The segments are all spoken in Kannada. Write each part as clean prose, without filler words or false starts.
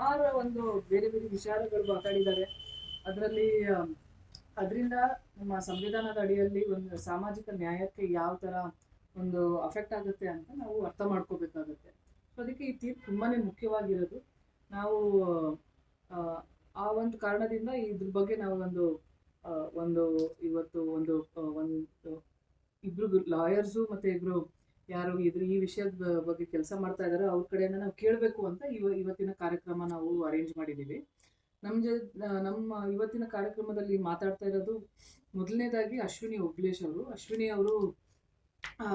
ಸುಮಾರು ಒಂದು ಬೇರೆ ಬೇರೆ ವಿಚಾರಗಳು ಮಾತಾಡಿದ್ದಾರೆ. ಅದರಲ್ಲಿ ಅದರಿಂದ ನಮ್ಮ ಸಂವಿಧಾನದ ಅಡಿಯಲ್ಲಿ ಒಂದು ಸಾಮಾಜಿಕ ನ್ಯಾಯಕ್ಕೆ ಯಾವ ತರ ಒಂದು ಅಫೆಕ್ಟ್ ಆಗುತ್ತೆ ಅಂತ ನಾವು ಅರ್ಥ ಮಾಡ್ಕೋಬೇಕಾಗುತ್ತೆ. ಸೊ ಅದಕ್ಕೆ ಈ ತೀರ್ಪು ತುಂಬಾನೇ ಮುಖ್ಯವಾಗಿರೋದು. ನಾವು ಆ, ಆ ಒಂದು ಕಾರಣದಿಂದ ಇದ್ರ ಬಗ್ಗೆ ನಾವು ಆ, ಒಂದು ಇವತ್ತು ಒಂದು ಇಬ್ರು ಲಾಯರ್ಸು ಮತ್ತೆ ಇಬ್ರು ಯಾರು ಈ ವಿಷಯದ ಬಗ್ಗೆ ಕೆಲಸ ಮಾಡ್ತಾ ಇದಾರೆ ಅವ್ರ ಕಡೆಯಿಂದ ನಾವು ಕೇಳಬೇಕು ಅಂತ ಇವತ್ತಿನ ಕಾರ್ಯಕ್ರಮ ನಾವು ಅರೇಂಜ್ ಮಾಡಿದೀವಿ. ನಮ್ಮ ಇವತ್ತಿನ ಕಾರ್ಯಕ್ರಮದಲ್ಲಿ ಮಾತಾಡ್ತಾ ಇರೋದು ಮೊದಲನೇದಾಗಿ ಅಶ್ವಿನಿ ಒಬ್ಲೇಶ್ ಅವರು. ಅಶ್ವಿನಿ ಅವರು ಆ,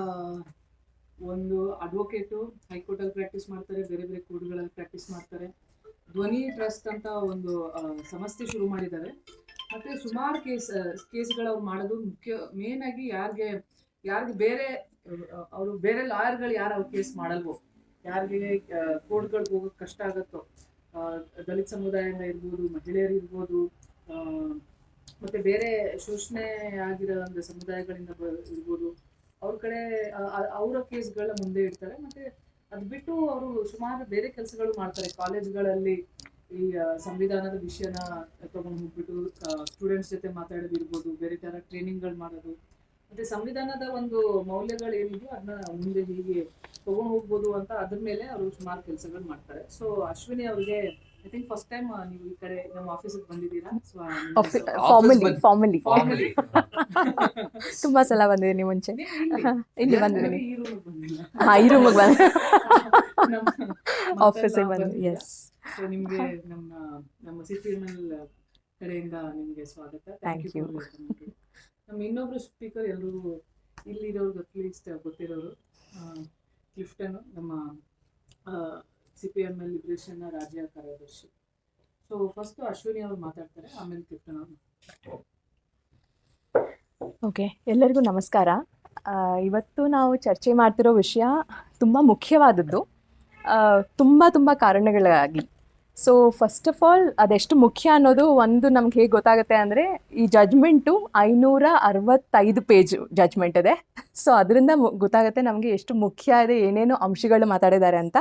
ಒಂದು ಅಡ್ವೊಕೇಟು, ಹೈಕೋರ್ಟ್ ಅಲ್ಲಿ ಪ್ರಾಕ್ಟೀಸ್ ಮಾಡ್ತಾರೆ, ಬೇರೆ ಬೇರೆ ಕೋರ್ಟ್ಗಳಲ್ಲಿ ಪ್ರಾಕ್ಟೀಸ್ ಮಾಡ್ತಾರೆ. ಧ್ವನಿ ಟ್ರಸ್ಟ್ ಅಂತ ಒಂದು ಸಂಸ್ಥೆ ಶುರು ಮಾಡಿದ್ದಾರೆ. ಮತ್ತೆ ಸುಮಾರು ಕೇಸ್ಗಳು ಅವ್ರು ಮಾಡೋದು ಮೇನ್ ಆಗಿ ಯಾರಿಗೆ ಬೇರೆ ಅವರು ಬೇರೆ ಲಾಯರ್ಗಳು ಯಾರು ಅವ್ರ ಕೇಸ್ ಮಾಡಲ್ವೋ, ಯಾರಿಗೆ ಕೋರ್ಟ್ಗಳಿಗೆ ಹೋಗೋಕೆ ಕಷ್ಟ ಆಗುತ್ತೋ, ದಲಿತ ಸಮುದಾಯದಿಂದ ಇರ್ಬೋದು, ಮಹಿಳೆಯರು ಇರ್ಬೋದು, ಮತ್ತೆ ಬೇರೆ ಶೋಷಣೆ ಆಗಿರೋ ಒಂದು ಸಮುದಾಯಗಳಿಂದ ಇರ್ಬೋದು, ಅವ್ರ ಕಡೆ ಅವರ ಕೇಸ್ಗಳ ಮುಂದೆ ಇಡ್ತಾರೆ. ಮತ್ತೆ ಅದ್ ಬಿಟ್ಟು ಅವರು ಸುಮಾರು ಬೇರೆ ಕೆಲಸಗಳು ಮಾಡ್ತಾರೆ. ಕಾಲೇಜ್ಗಳಲ್ಲಿ ಈ ಸಂವಿಧಾನದ ವಿಷಯನ ತಗೊಂಡು ಹೋಗ್ಬಿಟ್ಟು ಸ್ಟೂಡೆಂಟ್ಸ್ ಜೊತೆ ಮಾತಾಡೋದಿರ್ಬೋದು, ಬೇರೆ ತರ ಟ್ರೈನಿಂಗ್ಗಳು ಮಾಡೋದು, ಮತ್ತೆ ಸಂವಿಧಾನದ ಒಂದು ಮೌಲ್ಯಗಳು ಏನಿದೆಯೋ ಅದನ್ನ ಮುಂದೆ ಹೀಗೆ ತಗೊಂಡು ಹೋಗ್ಬೋದು ಅಂತ ಅದ್ರ ಮೇಲೆ ಅವರು ಸುಮಾರು ಕೆಲಸಗಳು ಮಾಡ್ತಾರೆ. ಸೊ ಅಶ್ವಿನಿ ಅವ್ರಿಗೆ ಐ ಥಿಂಕ್ ಫಸ್ಟ್ ಟೈಮ್ ನೀವು ಈ ಕಡೆ ನಮ್ಮ ಆಫೀಸಿಗೆ ಬಂದಿದ್ದೀರಾ. ಫಾರ್ಮಲಿ ತುಂಬಾ ಸಲ ಬಂದಿದ್ದೀನಿ ಮುಂಚೆ. ಇಲ್ಲಿ ಬಂದಿದ್ದೀನಿ, ಈ ರೂಮಿಗೆ ಬಂದ ಆಫೀಸಿಗೆ ಬಂದು. ಎಸ್, ನಿಮ್ಗೆ ನಮ್ಮ ಸಿಪಿಎಂಎಲ್ ಕಡೆಯಿಂದ ನಿಮ್ಗೆ ಸ್ವಾಗತ. Thank you. ನಮ್ಮ ಇನ್ನೊಬ್ರು ಸ್ಪೀಕರ್ ಎಲ್ಲರೂ ಇಲ್ಲಿರೋರು ಅಟ್ಲೀಸ್ಟ್ ಗೊತ್ತಿರೋರು, ಕ್ಲಿಫ್ಟನ್, ನಮ್ಮ CPML ಲಿಬರೇಷನ್ ರಾಜ್ಯ ಕಾರ್ಯದರ್ಶಿ. ಸೊ ಫಸ್ಟ್ ಅಶ್ವಿನಿ ಅವರು ಮಾತಾಡ್ತಾರೆ, ಆಮೇಲೆ ಕ್ಲಿಫ್ಟನ್ ಅವರು. ಓಕೆ, ಎಲ್ಲರಿಗೂ ನಮಸ್ಕಾರ. ಇವತ್ತು ನಾವು ಚರ್ಚೆ ಮಾಡ್ತಿರೋ ವಿಷಯ ತುಂಬ ಮುಖ್ಯವಾದದ್ದು, ತುಂಬ ಕಾರಣಗಳಾಗಿ. ಸೊ ಫಸ್ಟ್ ಆಫ್ ಆಲ್ ಅದೆಷ್ಟು ಮುಖ್ಯ ಅನ್ನೋದು ಒಂದು ನಮ್ಗೆ ಹೇಗೆ ಗೊತ್ತಾಗುತ್ತೆ ಅಂದರೆ, ಈ ಜಡ್ಜ್ಮೆಂಟು 565 ಪೇಜ್ ಜಡ್ಜ್ಮೆಂಟ್ ಇದೆ. ಸೊ ಅದರಿಂದ ಗೊತ್ತಾಗುತ್ತೆ ನಮಗೆ ಎಷ್ಟು ಮುಖ್ಯ ಇದೆ, ಏನೇನು ಅಂಶಗಳು ಮಾತಾಡಿದ್ದಾರೆ ಅಂತ.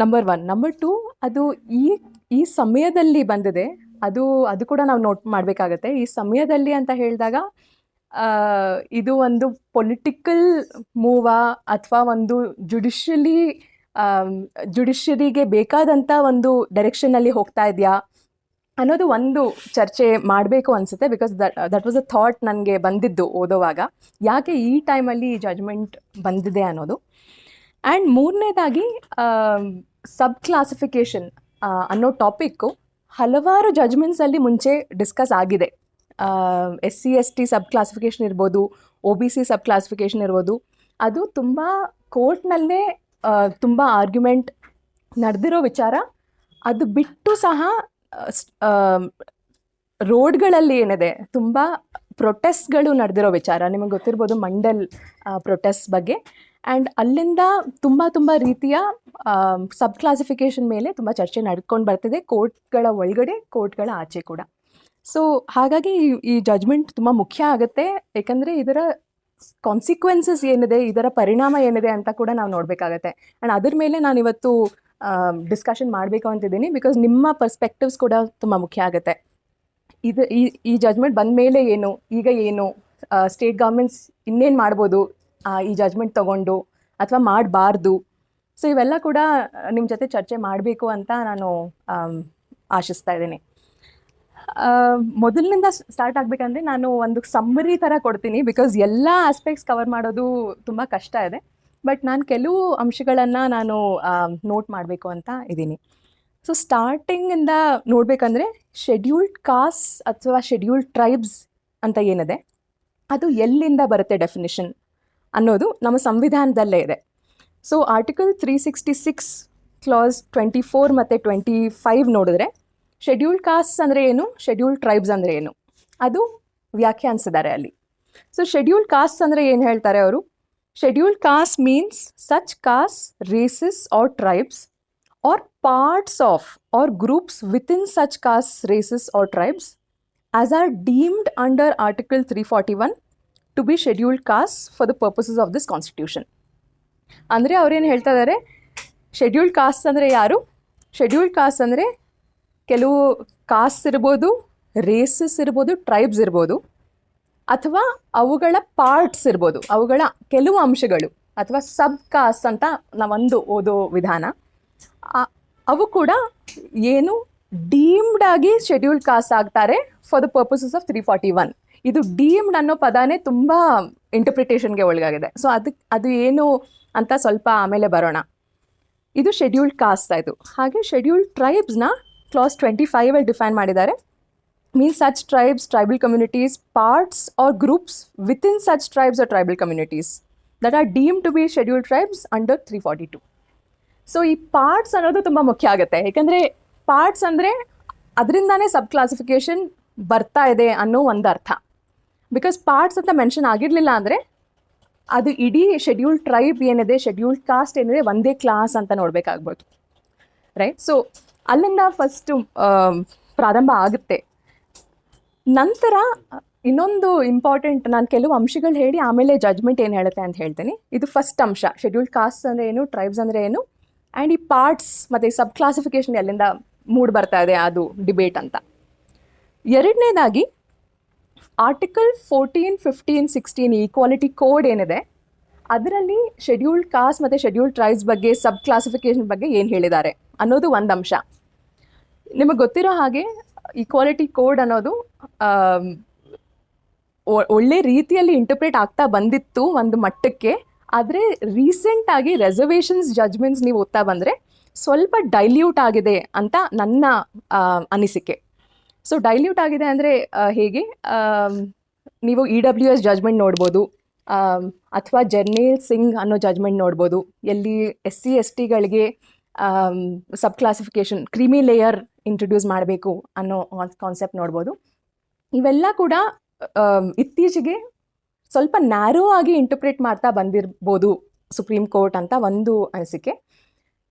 ನಂಬರ್ 1. ನಂಬರ್ 2, ಅದು ಈ ಸಮಯದಲ್ಲಿ ಬಂದಿದೆ, ಅದು ಕೂಡ ನಾವು ನೋಟ್ ಮಾಡಬೇಕಾಗತ್ತೆ. ಈ ಸಮಯದಲ್ಲಿ ಅಂತ ಹೇಳಿದಾಗ ಇದು ಒಂದು ಪೊಲಿಟಿಕಲ್ ಮೂವಾ ಅಥವಾ ಒಂದು ಜುಡಿಷರಿಗೆ ಬೇಕಾದಂಥ ಒಂದು ಡೈರೆಕ್ಷನಲ್ಲಿ ಹೋಗ್ತಾ ಇದೆಯಾ ಅನ್ನೋದು ಒಂದು ಚರ್ಚೆ ಮಾಡಬೇಕು ಅನಿಸುತ್ತೆ. Because that was a thought ನನಗೆ ಬಂದಿದ್ದು ಓದೋವಾಗ, ಯಾಕೆ ಈ ಟೈಮಲ್ಲಿ ಈ ಜಡ್ಜ್ಮೆಂಟ್ ಬಂದಿದೆ ಅನ್ನೋದು. ಆ್ಯಂಡ್ ಮೂರನೇದಾಗಿ ಸಬ್ ಕ್ಲಾಸಿಫಿಕೇಷನ್ ಅನ್ನೋ ಟಾಪಿಕ್ಕು ಹಲವಾರು ಜಡ್ಜ್ಮೆಂಟ್ಸಲ್ಲಿ ಮುಂಚೆ ಡಿಸ್ಕಸ್ ಆಗಿದೆ. SC/ST ಸಬ್ ಕ್ಲಾಸಿಫಿಕೇಷನ್ ಇರ್ಬೋದು, OBC ಸಬ್ ಕ್ಲಾಸಿಫಿಕೇಷನ್ ಇರ್ಬೋದು. ಅದು ತುಂಬ ಕೋರ್ಟ್ನಲ್ಲೇ ತುಂಬ ಆರ್ಗ್ಯುಮೆಂಟ್ ನಡೆದಿರೋ ವಿಚಾರ. ಅದು ಬಿಟ್ಟು ಸಹ ರೋಡ್ಗಳಲ್ಲಿ ಏನಿದೆ ತುಂಬ ಪ್ರೊಟೆಸ್ಟ್ಗಳು ನಡೆದಿರೋ ವಿಚಾರ. ನಿಮಗೆ ಗೊತ್ತಿರ್ಬೋದು ಮಂಡಲ್ ಪ್ರೊಟೆಸ್ಟ್ ಬಗ್ಗೆ. ಆ್ಯಂಡ್ ಅಲ್ಲಿಂದ ತುಂಬ ರೀತಿಯ ಸಬ್ ಕ್ಲಾಸಿಫಿಕೇಷನ್ ಮೇಲೆ ತುಂಬ ಚರ್ಚೆ ನಡ್ಕೊಂಡು ಬರ್ತಿದೆ, ಕೋರ್ಟ್ಗಳ ಒಳಗಡೆ, ಕೋರ್ಟ್ಗಳ ಆಚೆ ಕೂಡ. ಸೊ ಹಾಗಾಗಿ ಈ ಜಡ್ಜ್ಮೆಂಟ್ ತುಂಬ ಮುಖ್ಯ ಆಗುತ್ತೆ, ಏಕೆಂದರೆ ಇದರ ಕಾನ್ಸಿಕ್ವೆನ್ಸಸ್ ಏನಿದೆ, ಇದರ ಪರಿಣಾಮ ಏನಿದೆ ಅಂತ ಕೂಡ ನಾವು ನೋಡಬೇಕಾಗತ್ತೆ. ಆ್ಯಂಡ್ ಅದ್ರ ಮೇಲೆ ನಾನು ಇವತ್ತು ಡಿಸ್ಕಷನ್ ಮಾಡಬೇಕು ಅಂತಿದ್ದೀನಿ, ಬಿಕಾಸ್ ನಿಮ್ಮ ಪರ್ಸ್ಪೆಕ್ಟಿವ್ಸ್ ಕೂಡ ತುಂಬ ಮುಖ್ಯ ಆಗುತ್ತೆ. ಈ ಜಡ್ಜ್ಮೆಂಟ್ ಬಂದ ಮೇಲೆ ಈಗ ಏನು ಸ್ಟೇಟ್ ಗೌರ್ಮೆಂಟ್ಸ್ ಇನ್ನೇನು ಮಾಡ್ಬೋದು ಈ ಜಡ್ಜ್ಮೆಂಟ್ ತೊಗೊಂಡು, ಅಥವಾ ಮಾಡಬಾರ್ದು. ಸೊ ಇವೆಲ್ಲ ಕೂಡ ನಿಮ್ಮ ಜೊತೆ ಚರ್ಚೆ ಮಾಡಬೇಕು ಅಂತ ನಾನು ಆಶಿಸ್ತಾ ಇದ್ದೀನಿ. ಮೊದಲಿನಿಂದ ಸ್ಟಾರ್ಟ್ ಆಗಬೇಕಂದ್ರೆ ನಾನು ಒಂದು ಸಮ್ಮರಿ ಥರ ಕೊಡ್ತೀನಿ, ಬಿಕಾಸ್ ಎಲ್ಲ ಆಸ್ಪೆಕ್ಟ್ಸ್ ಕವರ್ ಮಾಡೋದು ತುಂಬ ಕಷ್ಟ ಇದೆ. ಬಟ್ ನಾನು ಕೆಲವು ಅಂಶಗಳನ್ನು ನಾನು ನೋಟ್ ಮಾಡಬೇಕು ಅಂತ ಇದ್ದೀನಿ. ಸೊ ಸ್ಟಾರ್ಟಿಂಗಿಂದ ನೋಡಬೇಕಂದ್ರೆ, ಶೆಡ್ಯೂಲ್ಡ್ ಕಾಸ್ಟ್ ಅಥವಾ ಶೆಡ್ಯೂಲ್ಡ್ ಟ್ರೈಬ್ಸ್ ಅಂತ ಏನಿದೆ, ಅದು ಎಲ್ಲಿಂದ ಬರುತ್ತೆ ಡೆಫಿನಿಷನ್ ಅನ್ನೋದು ನಮ್ಮ ಸಂವಿಧಾನದಲ್ಲೇ ಇದೆ. ಸೊ ಆರ್ಟಿಕಲ್ 366 ಕ್ಲಾಸ್ 24 ಮತ್ತು 25 ನೋಡಿದ್ರೆ, ಶೆಡ್ಯೂಲ್ಡ್ ಕಾಸ್ಟ್ ಅಂದರೆ ಏನು, ಶೆಡ್ಯೂಲ್ಡ್ ಟ್ರೈಬ್ಸ್ ಅಂದರೆ ಏನು, ಅದು ವ್ಯಾಖ್ಯಾನಿಸಿದ್ದಾರೆ ಅಲ್ಲಿ. ಸೊ ಶೆಡ್ಯೂಲ್ಡ್ ಕಾಸ್ಟ್ ಅಂದರೆ ಏನು ಹೇಳ್ತಾರೆ ಅವರು, scheduled caste means such caste, races or tribes or parts of or groups within such caste, races or tribes as are deemed under article 341 to be scheduled caste for the purposes of this constitution. ಅಂದರೆ ಅವ್ರೇನು ಹೇಳ್ತಾ ಇದ್ದಾರೆ, ಶೆಡ್ಯೂಲ್ಡ್ ಕಾಸ್ಟ್ ಅಂದರೆ ಯಾರು, ಶೆಡ್ಯೂಲ್ಡ್ ಕಾಸ್ಟ್ ಅಂದರೆ ಕೆಲವು ಕಾಸ್ಟ್ ಇರ್ಬೋದು, ರೇಸಸ್ ಇರ್ಬೋದು, ಟ್ರೈಬ್ಸ್ ಇರ್ಬೋದು, ಅಥವಾ ಅವುಗಳ ಪಾರ್ಟ್ಸ್ ಇರ್ಬೋದು, ಅವುಗಳ ಕೆಲವು ಅಂಶಗಳು ಅಥವಾ ಸಬ್ ಕಾಸ್ಟ್ ಅಂತ ನಾವೊಂದು ಓದೋ ವಿಧಾನ. ಅವು ಕೂಡ ಏನು ಡೀಮ್ಡ್ ಆಗಿ ಶೆಡ್ಯೂಲ್ಡ್ ಕಾಸ್ಟ್ ಆಗ್ತಾರೆ ಫಾರ್ ದ ಪರ್ಪಸಸ್ ಆಫ್ 341. ಇದು ಡೀಮ್ಡ್ ಅನ್ನೋ ಪದಾನೇ ತುಂಬ ಇಂಟರ್ಪ್ರಿಟೇಷನ್ಗೆ ಒಳಗಾಗಿದೆ. ಸೊ ಅದು ಏನು ಅಂತ ಸ್ವಲ್ಪ ಆಮೇಲೆ ಬರೋಣ. ಇದು ಶೆಡ್ಯೂಲ್ಡ್ ಕಾಸ್ಟ್ ಆಯಿತು. ಹಾಗೆ ಶೆಡ್ಯೂಲ್ಡ್ ಟ್ರೈಬ್ಸ್ನ ಕ್ಲಾಸ್ 25 ಡಿಫೈನ್ ಮಾಡಿದ್ದಾರೆ. means such tribes, tribal communities, parts or groups within such tribes or tribal communities that are deemed to be scheduled tribes under 342. So ಈ ಪಾರ್ಟ್ಸ್ ಅನ್ನೋದು ತುಂಬ ಮುಖ್ಯ ಆಗುತ್ತೆ. ಯಾಕಂದರೆ ಪಾರ್ಟ್ಸ್ ಅಂದರೆ ಅದರಿಂದಾನೇ ಸಬ್ ಕ್ಲಾಸಿಫಿಕೇಷನ್ ಬರ್ತಾ ಇದೆ ಅನ್ನೋ ಒಂದು ಅರ್ಥ. ಬಿಕಾಸ್ ಪಾರ್ಟ್ಸ್ ಅಂತ ಮೆನ್ಷನ್ ಆಗಿರಲಿಲ್ಲ ಅಂದರೆ ಅದು ಇಡೀ ಶೆಡ್ಯೂಲ್ಡ್ ಟ್ರೈಬ್ ಏನಿದೆ, ಶೆಡ್ಯೂಲ್ಡ್ ಕಾಸ್ಟ್ ಏನಿದೆ, ಒಂದೇ ಕ್ಲಾಸ್ ಅಂತ ನೋಡಬೇಕಾಗ್ಬೋದು, ರೈಟ್? ಸೊ ಅಲ್ಲಿಂದ ಫಸ್ಟು ಪ್ರಾರಂಭ ಆಗುತ್ತೆ. ನಂತರ ಇನ್ನೊಂದು ಇಂಪಾರ್ಟೆಂಟ್, ನಾನು ಕೆಲವು ಅಂಶಗಳು ಹೇಳಿ ಆಮೇಲೆ ಜಡ್ಜ್ಮೆಂಟ್ ಏನು ಹೇಳುತ್ತೆ ಅಂತ ಹೇಳ್ತೀನಿ. ಇದು ಫಸ್ಟ್ ಅಂಶ, ಶೆಡ್ಯೂಲ್ಡ್ ಕಾಸ್ಟ್ ಅಂದರೆ ಏನು, ಟ್ರೈಬ್ಸ್ ಅಂದರೆ ಏನು, ಆ್ಯಂಡ್ ಈ ಪಾರ್ಟ್ಸ್ ಮತ್ತು ಸಬ್ ಕ್ಲಾಸಿಫಿಕೇಷನ್ ಎಲ್ಲಿಂದ ಮೂಡ್ ಬರ್ತಾ ಇದೆ ಅದು ಡಿಬೇಟ್ ಅಂತ. ಎರಡನೇದಾಗಿ ಆರ್ಟಿಕಲ್ 14, 15, 16 ಈಕ್ವಾಲಿಟಿ ಕೋಡ್ ಏನಿದೆ ಅದರಲ್ಲಿ ಶೆಡ್ಯೂಲ್ಡ್ ಕಾಸ್ಟ್ ಮತ್ತು ಶೆಡ್ಯೂಲ್ಡ್ ಟ್ರೈಬ್ಸ್ ಬಗ್ಗೆ, ಸಬ್ ಕ್ಲಾಸಿಫಿಕೇಷನ್ ಬಗ್ಗೆ ಏನು ಹೇಳಿದ್ದಾರೆ ಅನ್ನೋದು ಒಂದು ಅಂಶ. ನಿಮಗೆ ಗೊತ್ತಿರೋ ಹಾಗೆ ಈಕ್ವಾಲಿಟಿ ಕೋಡ್ ಅನ್ನೋದು ಒಳ್ಳೆ ರೀತಿಯಲ್ಲಿ ಇಂಟರ್ಪ್ರೇಟ್ ಆಗ್ತಾ ಬಂದಿತ್ತು ಒಂದು ಮಟ್ಟಕ್ಕೆ. ಆದರೆ ರೀಸೆಂಟಾಗಿ ರೆಸರ್ವೇಷನ್ಸ್ ಜಡ್ಜ್ಮೆಂಟ್ಸ್ ನೀವು ಓದ್ತಾ ಬಂದರೆ ಸ್ವಲ್ಪ ಡೈಲ್ಯೂಟ್ ಆಗಿದೆ ಅಂತ ನನ್ನ ಅನಿಸಿಕೆ. ಸೊ ಡೈಲ್ಯೂಟ್ ಆಗಿದೆ ಅಂದರೆ ಹೇಗೆ, ನೀವು EWS ಜಡ್ಜ್ಮೆಂಟ್ ನೋಡ್ಬೋದು, ಅಥವಾ ಜರ್ನೇಲ್ ಸಿಂಗ್ ಅನ್ನೋ ಜಡ್ಜ್ಮೆಂಟ್ ನೋಡ್ಬೋದು, ಎಲ್ಲಿ SC STಗಳಿಗೆ ಸಬ್ ಕ್ಲಾಸಿಫಿಕೇಷನ್ ಕ್ರೀಮಿ ಲೇಯರ್ ಇಂಟ್ರೊಡ್ಯೂಸ್ ಮಾಡಬೇಕು ಅನ್ನೋ ಕಾನ್ಸೆಪ್ಟ್ ನೋಡ್ಬೋದು. ಇವೆಲ್ಲ ಕೂಡ ಇತ್ತೀಚೆಗೆ ಸ್ವಲ್ಪ ನ್ಯಾರೋ ಆಗಿ ಇಂಟರ್ಪ್ರೇಟ್ ಮಾಡ್ತಾ ಬಂದಿರ್ಬೋದು ಸುಪ್ರೀಂ ಕೋರ್ಟ್ ಅಂತ ಒಂದು ಅನಿಸಿಕೆ.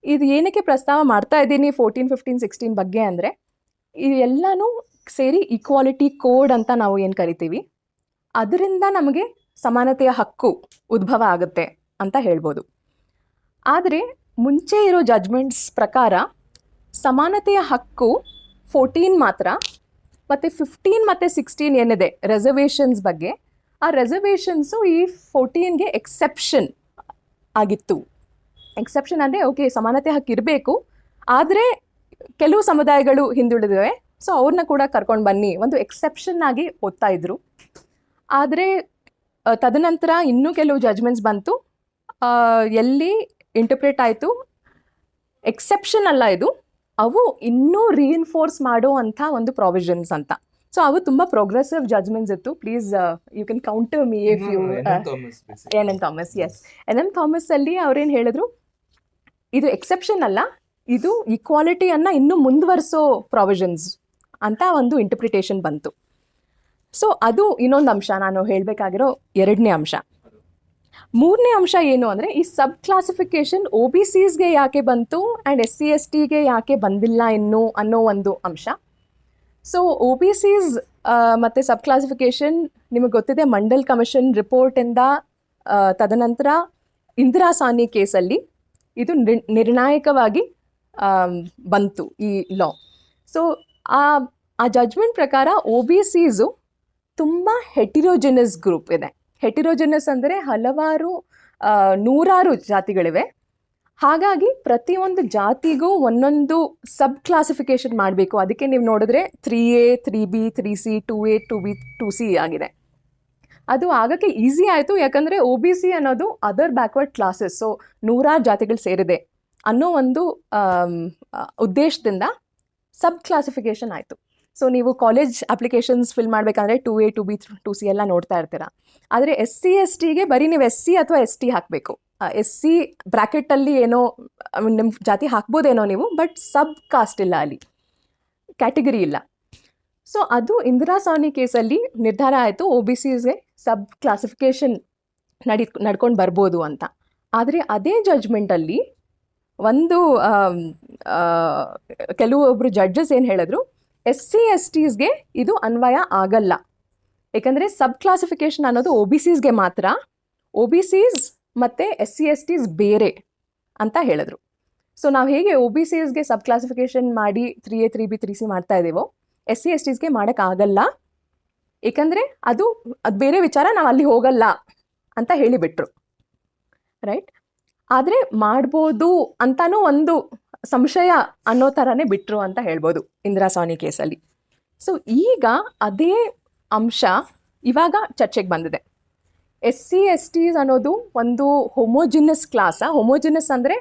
ಇದು ಏನಕ್ಕೆ ಪ್ರಸ್ತಾವ ಮಾಡ್ತಾ ಇದ್ದೀನಿ 14, 15, 16 ಬಗ್ಗೆ ಅಂದರೆ, ಇದೆಲ್ಲನೂ ಸೇರಿ ಈಕ್ವಾಲಿಟಿ ಕೋಡ್ ಅಂತ ನಾವು ಏನು ಕರಿತೀವಿ, ಅದರಿಂದ ನಮಗೆ ಸಮಾನತೆಯ ಹಕ್ಕು ಉದ್ಭವ ಆಗುತ್ತೆ ಅಂತ ಹೇಳ್ಬೋದು. ಆದರೆ ಮುಂಚೆ ಇರೋ ಜಡ್ಜ್ಮೆಂಟ್ಸ್ ಪ್ರಕಾರ ಸಮಾನತೆಯ ಹಕ್ಕು 14 ಮಾತ್ರ, ಮತ್ತು 15 ಮತ್ತು 16 ಏನಿದೆ ರೆಸರ್ವೇಷನ್ಸ್ ಬಗ್ಗೆ, ಆ ರೆಸರ್ವೇಷನ್ಸು ಈ 14ಗೆ ಎಕ್ಸೆಪ್ಷನ್ ಆಗಿತ್ತು. ಎಕ್ಸೆಪ್ಷನ್ ಅಂದರೆ ಓಕೆ, ಸಮಾನತೆ ಹಕ್ಕು ಇರಬೇಕು, ಆದರೆ ಕೆಲವು ಸಮುದಾಯಗಳು ಹಿಂದುಳಿದಿವೆ, ಸೊ ಅವ್ರನ್ನ ಕೂಡ ಕರ್ಕೊಂಡು ಬನ್ನಿ, ಒಂದು ಎಕ್ಸೆಪ್ಷನ್ ಆಗಿ ಓದ್ತಾ ಇದ್ರು. ಆದರೆ ತದನಂತರ ಇನ್ನೂ ಕೆಲವು ಜಡ್ಜ್ಮೆಂಟ್ಸ್ ಬಂತು, ಎಲ್ಲಿ ಇಂಟರ್ಪ್ರೇಟ್ ಆಯಿತು ಎಕ್ಸೆಪ್ಷನ್ ಅಲ್ಲ ಇದು, ಅವು ಇನ್ನೂ ರೀಇನ್ಫೋರ್ಸ್ ಮಾಡೋ ಅಂಥ ಒಂದು ಪ್ರಾವಿಷನ್ಸ್ ಅಂತ. ಸೊ ಅವು ತುಂಬ ಪ್ರೋಗ್ರೆಸಿವ್ ಜಡ್ಜ್ಮೆಂಟ್ಸ್ ಇತ್ತು. Please you can counter me if you. NM Thomas, yes, NM Thomas ಅಲ್ಲಿ ಅವ್ರೇನು ಹೇಳಿದ್ರು, ಇದು ಎಕ್ಸೆಪ್ಷನ್ ಅಲ್ಲ, ಇದು ಈಕ್ವಾಲಿಟಿಯನ್ನು ಇನ್ನೂ ಮುಂದುವರಿಸೋ ಪ್ರಾವಿಷನ್ಸ್ ಅಂತ ಒಂದು ಇಂಟರ್ಪ್ರಿಟೇಷನ್ ಬಂತು. ಸೊ ಅದು ಇನ್ನೊಂದು ಅಂಶ, ನಾನು ಹೇಳಬೇಕಾಗಿರೋ ಎರಡನೇ ಅಂಶ. ಮೂರನೇ ಅಂಶ ಏನು ಅಂದರೆ, ಈ ಸಬ್ ಕ್ಲಾಸಿಫಿಕೇಷನ್ OBCಸ್ಗೆ ಯಾಕೆ ಬಂತು ಆ್ಯಂಡ್ SC STಗೆ ಯಾಕೆ ಬಂದಿಲ್ಲ ಇನ್ನೂ ಅನ್ನೋ ಒಂದು ಅಂಶ. ಸೊ OBCs ಮತ್ತು ಸಬ್ ಕ್ಲಾಸಿಫಿಕೇಷನ್ ನಿಮಗೆ ಗೊತ್ತಿದೆ, ಮಂಡಲ್ ಕಮಿಷನ್ ರಿಪೋರ್ಟಿಂದ ತದನಂತರ ಇಂದಿರಾ ಸಾನಿ ಕೇಸಲ್ಲಿ ಇದು ನಿರ್ಣಾಯಕವಾಗಿ ಬಂತು ಈ ಲಾ. ಸೊ ಆ ಜಡ್ಜ್ಮೆಂಟ್ ಪ್ರಕಾರ OBCಸು ತುಂಬ ಹೆಟಿರೋಜಿನಸ್ ಗ್ರೂಪ್ ಇದೆ. ಹೆಟಿರೋಜಿನಸ್ ಅಂದರೆ ಹಲವಾರು ನೂರಾರು ಜಾತಿಗಳಿವೆ. ಹಾಗಾಗಿ ಪ್ರತಿಯೊಂದು ಜಾತಿಗೂ ಒಂದೊಂದು ಸಬ್ ಕ್ಲಾಸಿಫಿಕೇಷನ್ ಮಾಡಬೇಕು. ಅದಕ್ಕೆ ನೀವು ನೋಡಿದ್ರೆ 3A, 3B, 3C, 2A, 2B, 2C ಆಗಿದೆ. ಅದು ಆಗೋಕ್ಕೆ ಈಸಿ ಆಯಿತು, ಯಾಕಂದರೆ OBC ಅನ್ನೋದು ಅದರ್ ಬ್ಯಾಕ್ವರ್ಡ್ ಕ್ಲಾಸಸ್, ಸೊ ನೂರಾರು ಜಾತಿಗಳು ಸೇರಿದೆ ಅನ್ನೋ ಒಂದು ಉದ್ದೇಶದಿಂದ ಸಬ್ ಕ್ಲಾಸಿಫಿಕೇಷನ್ ಆಯಿತು. ಸೊ ನೀವು ಕಾಲೇಜ್ ಅಪ್ಲಿಕೇಶನ್ಸ್ ಫಿಲ್ ಮಾಡಬೇಕಂದ್ರೆ 2A, 2B, 2C ಎಲ್ಲ ನೋಡ್ತಾ ಇರ್ತೀರ. ಆದರೆ SC STಗೆ ಬರೀ ನೀವು SC ಅಥವಾ ST ಹಾಕಬೇಕು. SC ಬ್ರ್ಯಾಕೆಟಲ್ಲಿ ಏನೋ ನಿಮ್ಮ ಜಾತಿ ಹಾಕ್ಬೋದೇನೋ ನೀವು, ಬಟ್ ಸಬ್ ಕಾಸ್ಟ್ ಇಲ್ಲ, ಅಲ್ಲಿ ಕ್ಯಾಟಗರಿ ಇಲ್ಲ. ಸೊ ಅದು ಇಂದಿರಾ ಸಾನಿ ಕೇಸಲ್ಲಿ ನಿರ್ಧಾರ ಆಯಿತು, OBCಸ್ಗೆ ಸಬ್ ಕ್ಲಾಸಿಫಿಕೇಷನ್ ನಡ್ಕೊಂಡು ಬರ್ಬೋದು ಅಂತ. ಆದರೆ ಅದೇ ಜಡ್ಜ್ಮೆಂಟಲ್ಲಿ ಒಂದು ಕೆಲವೊಬ್ಬರು ಜಡ್ಜಸ್ ಏನು ಹೇಳಿದ್ರು, SC STಸ್ಗೆ ಇದು ಅನ್ವಯ ಆಗಲ್ಲ, ಏಕೆಂದರೆ ಸಬ್ ಕ್ಲಾಸಿಫಿಕೇಷನ್ ಅನ್ನೋದು OBCಸ್ಗೆ ಮಾತ್ರ, OBCs ಮತ್ತು SC STs ಬೇರೆ ಅಂತ ಹೇಳಿದ್ರು. ಸೊ ನಾವು ಹೇಗೆ ಒ ಬಿ ಸಿಸ್ಗೆ ಸಬ್ ಕ್ಲಾಸಿಫಿಕೇಶನ್ ಮಾಡಿ 3A 3B 3C ಮಾಡ್ತಾ ಇದ್ದೀವೋ SC STಸ್ಗೆ ಮಾಡೋಕ್ಕಾಗಲ್ಲ, ಏಕೆಂದರೆ ಅದು ಬೇರೆ ವಿಚಾರ, ನಾವು ಅಲ್ಲಿ ಹೋಗಲ್ಲ ಅಂತ ಹೇಳಿಬಿಟ್ರು, ರೈಟ್. ಆದರೆ ಮಾಡ್ಬೋದು ಅಂತಾನೂ ಒಂದು ಸಂಶಯ ಅನ್ನೋ ಥರನೇ ಬಿಟ್ಟರು ಅಂತ ಹೇಳ್ಬೋದು ಇಂದಿರಾ ಸಾಹ್ನಿ ಕೇಸಲ್ಲಿ. ಸೊ ಈಗ ಅದೇ ಅಂಶ ಇವಾಗ ಚರ್ಚೆಗೆ ಬಂದಿದೆ. SC STs ಅನ್ನೋದು ಒಂದು ಹೋಮೋಜಿನಸ್ ಕ್ಲಾಸಾ, ಹೋಮೋಜಿನಸ್ ಅಂದರೆ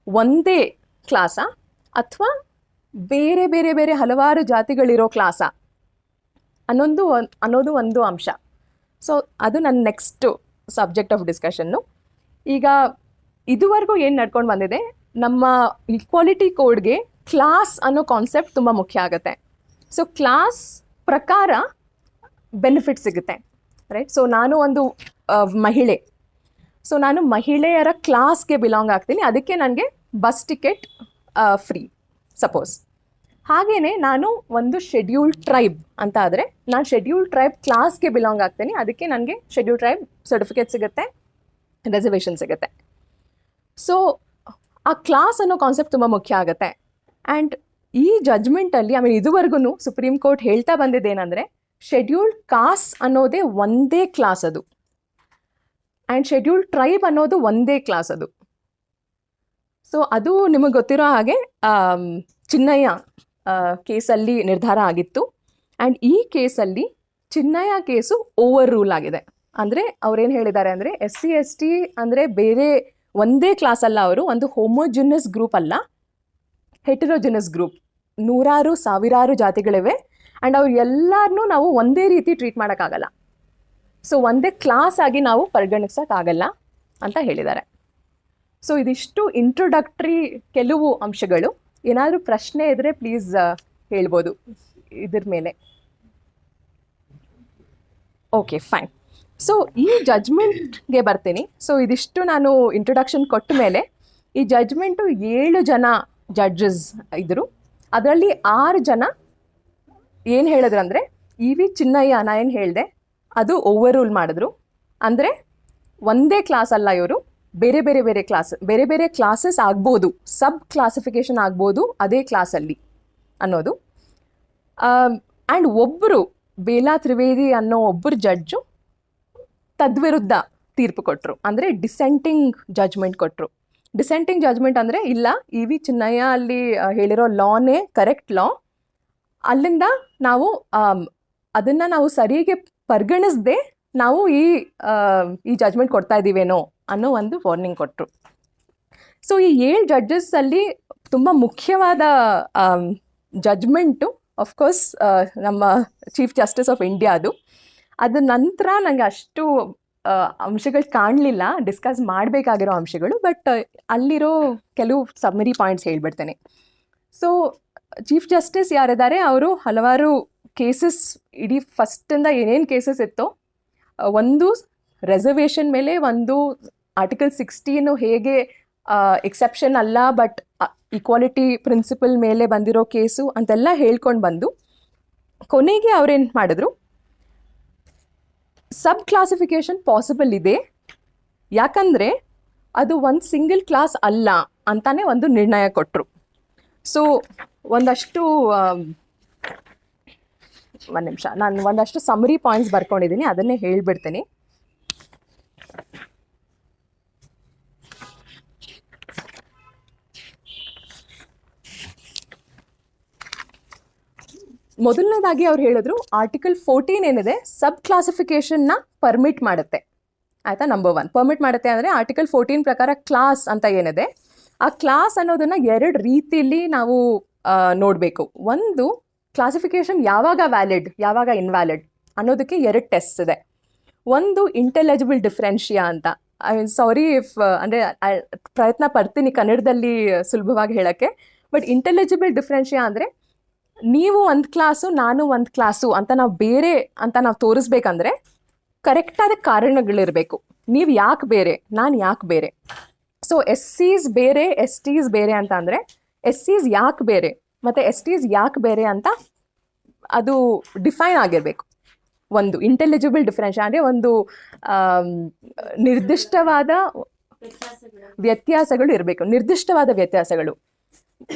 ಒಂದೇ ಕ್ಲಾಸಾ, ಅಥವಾ ಬೇರೆ ಬೇರೆ ಬೇರೆ ಹಲವಾರು ಜಾತಿಗಳಿರೋ ಕ್ಲಾಸಾ ಅನ್ನೋದು ಒಂದು ಅಂಶ. ಸೊ ಅದು ನನ್ನ ನೆಕ್ಸ್ಟ್ ಸಬ್ಜೆಕ್ಟ್ ಆಫ್ ಡಿಸ್ಕಷನ್ನು. ಈಗ ಇದುವರೆಗೂ ಏನು ನಡ್ಕೊಂಡು ಬಂದಿದೆ, ನಮ್ಮ ಈಕ್ವಾಲಿಟಿ ಕೋಡ್ಗೆ ಕ್ಲಾಸ್ ಅನ್ನೋ ಕಾನ್ಸೆಪ್ಟ್ ತುಂಬ ಮುಖ್ಯ ಆಗುತ್ತೆ. ಸೊ ಕ್ಲಾಸ್ ಪ್ರಕಾರ ಬೆನಿಫಿಟ್ ಸಿಗುತ್ತೆ, ರೈಟ್. ಸೊ ನಾನು ಒಂದು ಮಹಿಳೆ, ಸೊ ನಾನು ಮಹಿಳೆಯರ ಕ್ಲಾಸ್ಗೆ ಬಿಲಾಂಗ್ ಆಗ್ತೀನಿ, ಅದಕ್ಕೆ ನನಗೆ ಬಸ್ ಟಿಕೆಟ್ ಫ್ರೀ ಸಪೋಸ್. ಹಾಗೆಯೇ ನಾನು ಒಂದು ಶೆಡ್ಯೂಲ್ಡ್ ಟ್ರೈಬ್ ಅಂತ ಆದರೆ ನಾನು ಶೆಡ್ಯೂಲ್ಡ್ ಟ್ರೈಬ್ ಕ್ಲಾಸ್ಗೆ ಬಿಲಾಂಗ್ ಆಗ್ತೀನಿ, ಅದಕ್ಕೆ ನನಗೆ ಶೆಡ್ಯೂಲ್ಡ್ ಟ್ರೈಬ್ ಸರ್ಟಿಫಿಕೇಟ್ ಸಿಗುತ್ತೆ, ರೆಸರ್ವೇಷನ್ ಸಿಗುತ್ತೆ. ಸೊ ಆ ಕ್ಲಾಸ್ ಅನ್ನೋ ಕಾನ್ಸೆಪ್ಟ್ ತುಂಬ ಮುಖ್ಯ ಆಗುತ್ತೆ. ಆ್ಯಂಡ್ ಈ ಜಜ್ಮೆಂಟಲ್ಲಿ ಇದುವರೆಗೂ ಸುಪ್ರೀಂ ಕೋರ್ಟ್ ಹೇಳ್ತಾ ಬಂದಿದ್ದೇನೆಂದರೆ ಶೆಡ್ಯೂಲ್ಡ್ ಕಾಸ್ಟ್ ಅನ್ನೋದೇ ಒಂದೇ ಕ್ಲಾಸ್ ಅದು, ಆ್ಯಂಡ್ ಶೆಡ್ಯೂಲ್ಡ್ ಟ್ರೈಬ್ ಅನ್ನೋದು ಒಂದೇ ಕ್ಲಾಸ್ ಅದು. ಸೊ ಅದು ನಿಮಗೆ ಗೊತ್ತಿರೋ ಹಾಗೆ ಚಿನ್ನಯ್ಯ ಕೇಸಲ್ಲಿ ನಿರ್ಧಾರ ಆಗಿತ್ತು. ಆ್ಯಂಡ್ ಈ ಕೇಸಲ್ಲಿ ಚಿನ್ನಯ್ಯ ಕೇಸು ಓವರ್ ರೂಲ್ ಆಗಿದೆ. ಅಂದರೆ ಅವ್ರೇನು ಹೇಳಿದ್ದಾರೆ ಅಂದರೆ SC ST ಅಂದರೆ ಬೇರೆ ಒಂದೇ ಕ್ಲಾಸ್ ಅಲ್ಲ, ಅವರು ಒಂದು ಹೋಮೋಜಿನಸ್ ಗ್ರೂಪ್ ಅಲ್ಲ, ಹೆಟರೋಜಿನಸ್ ಗ್ರೂಪ್. ನೂರಾರು ಸಾವಿರಾರು ಜಾತಿಗಳಿವೆ, ಆ್ಯಂಡ್ ಅವ್ರು ಎಲ್ಲರನ್ನೂ ನಾವು ಒಂದೇ ರೀತಿ ಟ್ರೀಟ್ ಮಾಡೋಕ್ಕಾಗಲ್ಲ. ಸೊ ಒಂದೇ ಕ್ಲಾಸ್ ಆಗಿ ನಾವು ಪರಿಗಣಿಸೋಕ್ಕಾಗಲ್ಲ ಅಂತ ಹೇಳಿದ್ದಾರೆ. ಸೊ ಇದಿಷ್ಟು ಇಂಟ್ರೊಡಕ್ಟ್ರಿ ಕೆಲವು ಅಂಶಗಳು. ಏನಾದರೂ ಪ್ರಶ್ನೆ ಇದ್ದರೆ ಪ್ಲೀಸ್ ಹೇಳ್ಬೋದು ಇದ್ರ ಮೇಲೆ. Okay, fine. ಸೊ ಈ ಜಜ್ಮೆಂಟ್ಗೆ ಬರ್ತೀನಿ. ಸೊ ಇದಿಷ್ಟು ನಾನು ಇಂಟ್ರೊಡಕ್ಷನ್ ಕೊಟ್ಟ ಮೇಲೆ ಈ ಜಜ್ಮೆಂಟು 7 ಜನ ಜಡ್ಜಸ್ ಇದ್ದರು. ಅದರಲ್ಲಿ 6 ಜನ ಏನು ಹೇಳಿದ್ರಂದರೆ EV ಚಿನ್ನಯ್ಯ ನಾ ಏನು ಹೇಳಿದೆ ಅದು ಓವರ್ ರೂಲ್ ಮಾಡಿದ್ರು. ಅಂದರೆ ಒಂದೇ ಕ್ಲಾಸ್ ಅಲ್ಲ, ಇವರು ಬೇರೆ ಬೇರೆ ಬೇರೆ ಬೇರೆ ಬೇರೆ ಕ್ಲಾಸಸ್ ಆಗ್ಬೋದು, ಸಬ್ ಕ್ಲಾಸಿಫಿಕೇಷನ್ ಆಗ್ಬೋದು ಅದೇ ಕ್ಲಾಸಲ್ಲಿ ಅನ್ನೋದು. ಆ್ಯಂಡ್ ಒಬ್ಬರು ಬೇಲಾ ತ್ರಿವೇದಿ ಅನ್ನೋ ಒಬ್ಬರು ಜಡ್ಜು ತದ್ವಿರುದ್ಧ ತೀರ್ಪು ಕೊಟ್ಟರು, ಅಂದರೆ ಡಿಸೆಂಟಿಂಗ್ ಜಜ್ಮೆಂಟ್ ಕೊಟ್ಟರು. ಡಿಸೆಂಟಿಂಗ್ ಜಜ್ಮೆಂಟ್ ಅಂದರೆ ಇಲ್ಲ, EV ಚಿನ್ನಯ್ಯ ಅಲ್ಲಿ ಹೇಳಿರೋ ಲಾನೇ ಕರೆಕ್ಟ್ ಲಾ, ಅಲ್ಲಿಂದ ನಾವು ಅದನ್ನು ನಾವು ಸರಿಯಾಗಿ ಪರಿಗಣಿಸದೆ ನಾವು ಈ ಜಜ್ಮೆಂಟ್ ಕೊಡ್ತಾ ಇದ್ದೀವೇನೋ ಅನ್ನೋ ಒಂದು ವಾರ್ನಿಂಗ್ ಕೊಟ್ಟರು. ಸೊ ಈ 7 ಜಡ್ಜಸ್ಸಲ್ಲಿ ತುಂಬ ಮುಖ್ಯವಾದ ಜಜ್ಮೆಂಟು ಅಫ್ಕೋರ್ಸ್ ನಮ್ಮ ಚೀಫ್ ಜಸ್ಟಿಸ್ ಆಫ್ ಇಂಡಿಯಾ ಅದು ನಂತರ ನನಗೆ ಅಷ್ಟು ಅಂಶಗಳು ಕಾಣಲಿಲ್ಲ ಡಿಸ್ಕಸ್ ಮಾಡಬೇಕಾಗಿರೋ ಅಂಶಗಳು, ಬಟ್ ಅಲ್ಲಿರೋ ಕೆಲವು ಸಮ್ಮರಿ ಪಾಯಿಂಟ್ಸ್ ಹೇಳ್ಬಿಡ್ತೇನೆ. ಸೊ ಚೀಫ್ ಜಸ್ಟಿಸ್ ಯಾರಿದ್ದಾರೆ ಅವರು ಹಲವಾರು ಕೇಸಸ್, ಇಡೀ ಫಸ್ಟಿಂದ ಏನೇನು ಕೇಸಸ್ ಇತ್ತೋ, ಒಂದು ರೆಸರ್ವೇಷನ್ ಮೇಲೆ, ಒಂದು ಆರ್ಟಿಕಲ್ 16 ಹೇಗೆ ಎಕ್ಸೆಪ್ಷನ್ ಅಲ್ಲ ಬಟ್ ಈಕ್ವಾಲಿಟಿ ಪ್ರಿನ್ಸಿಪಲ್ ಮೇಲೆ ಬಂದಿರೋ ಕೇಸು ಅಂತೆಲ್ಲ ಹೇಳ್ಕೊಂಡು ಬಂದು ಕೊನೆಗೆ ಅವ್ರೇನು ಮಾಡಿದ್ರು, ಸಬ್ ಕ್ಲಾಸಿಫಿಕೇಷನ್ ಪಾಸಿಬಲ್ ಇದೆ, ಯಾಕಂದರೆ ಅದು ಒಂದು ಸಿಂಗಲ್ ಕ್ಲಾಸ್ ಅಲ್ಲ ಅಂತಾನೆ ಒಂದು ನಿರ್ಣಯ ಕೊಟ್ಟರು. ಸೊ ಒಂದಷ್ಟು ಒಂದು ನಿಮಿಷ, ನಾನು ಒಂದಷ್ಟು ಸಮ್ಮರಿ ಪಾಯಿಂಟ್ಸ್ ಬರ್ಕೊಂಡಿದ್ದೀನಿ, ಅದನ್ನೇ ಹೇಳ್ಬಿಡ್ತೀನಿ. ಮೊದಲನೇದಾಗಿ ಅವ್ರು ಹೇಳಿದ್ರು ಆರ್ಟಿಕಲ್ 14 ಏನಿದೆ ಸಬ್ ಕ್ಲಾಸಿಫಿಕೇಷನ್ನ ಪರ್ಮಿಟ್ ಮಾಡುತ್ತೆ, ಆಯಿತಾ. ನಂಬರ್ 1 ಪರ್ಮಿಟ್ ಮಾಡುತ್ತೆ ಅಂದರೆ ಆರ್ಟಿಕಲ್ 14 ಪ್ರಕಾರ ಕ್ಲಾಸ್ ಅಂತ ಏನಿದೆ, ಆ ಕ್ಲಾಸ್ ಅನ್ನೋದನ್ನು 2 ರೀತಿಯಲ್ಲಿ ನಾವು ನೋಡಬೇಕು. ಒಂದು, ಕ್ಲಾಸಿಫಿಕೇಷನ್ ಯಾವಾಗ ವ್ಯಾಲಿಡ್ ಯಾವಾಗ ಇನ್ವ್ಯಾಲಿಡ್ ಅನ್ನೋದಕ್ಕೆ 2 ಟೆಸ್ಟ್ ಇದೆ. ಒಂದು ಇಂಟೆಲಿಜಿಬಲ್ ಡಿಫ್ರೆನ್ಷಿಯಾ ಅಂತ. ಸಾರಿ ಇಫ್ ಅಂದರೆ ಪ್ರಯತ್ನ ಪಡ್ತೀನಿ ಕನ್ನಡದಲ್ಲಿ ಸುಲಭವಾಗಿ ಹೇಳೋಕ್ಕೆ, ಬಟ್ ಇಂಟೆಲಿಜಿಬಲ್ ಡಿಫ್ರೆನ್ಷಿಯಾ ಅಂದರೆ ನೀವು ಒಂದು ಕ್ಲಾಸು ನಾನು ಒಂದು ಕ್ಲಾಸು ಅಂತ ನಾವು ಬೇರೆ ಅಂತ ನಾವು ತೋರಿಸ್ಬೇಕಂದ್ರೆ ಕರೆಕ್ಟಾದ ಕಾರಣಗಳಿರಬೇಕು. ನೀವು ಯಾಕೆ ಬೇರೆ, ನಾನು ಯಾಕೆ ಬೇರೆ. ಸೊ SCs ಬೇರೆ STs ಬೇರೆ ಅಂತ ಅಂದರೆ SCs ಯಾಕೆ ಬೇರೆ ಮತ್ತು STs ಯಾಕೆ ಬೇರೆ ಅಂತ ಅದು ಡಿಫೈನ್ ಆಗಿರಬೇಕು. ಒಂದು ಇಂಟೆಲಿಜಿಬಲ್ ಡಿಫ್ರೆನ್ಷಿಯಾ ಅಂದರೆ ಒಂದು ನಿರ್ದಿಷ್ಟವಾದ ವ್ಯತ್ಯಾಸಗಳು ಇರಬೇಕು, ನಿರ್ದಿಷ್ಟವಾದ ವ್ಯತ್ಯಾಸಗಳು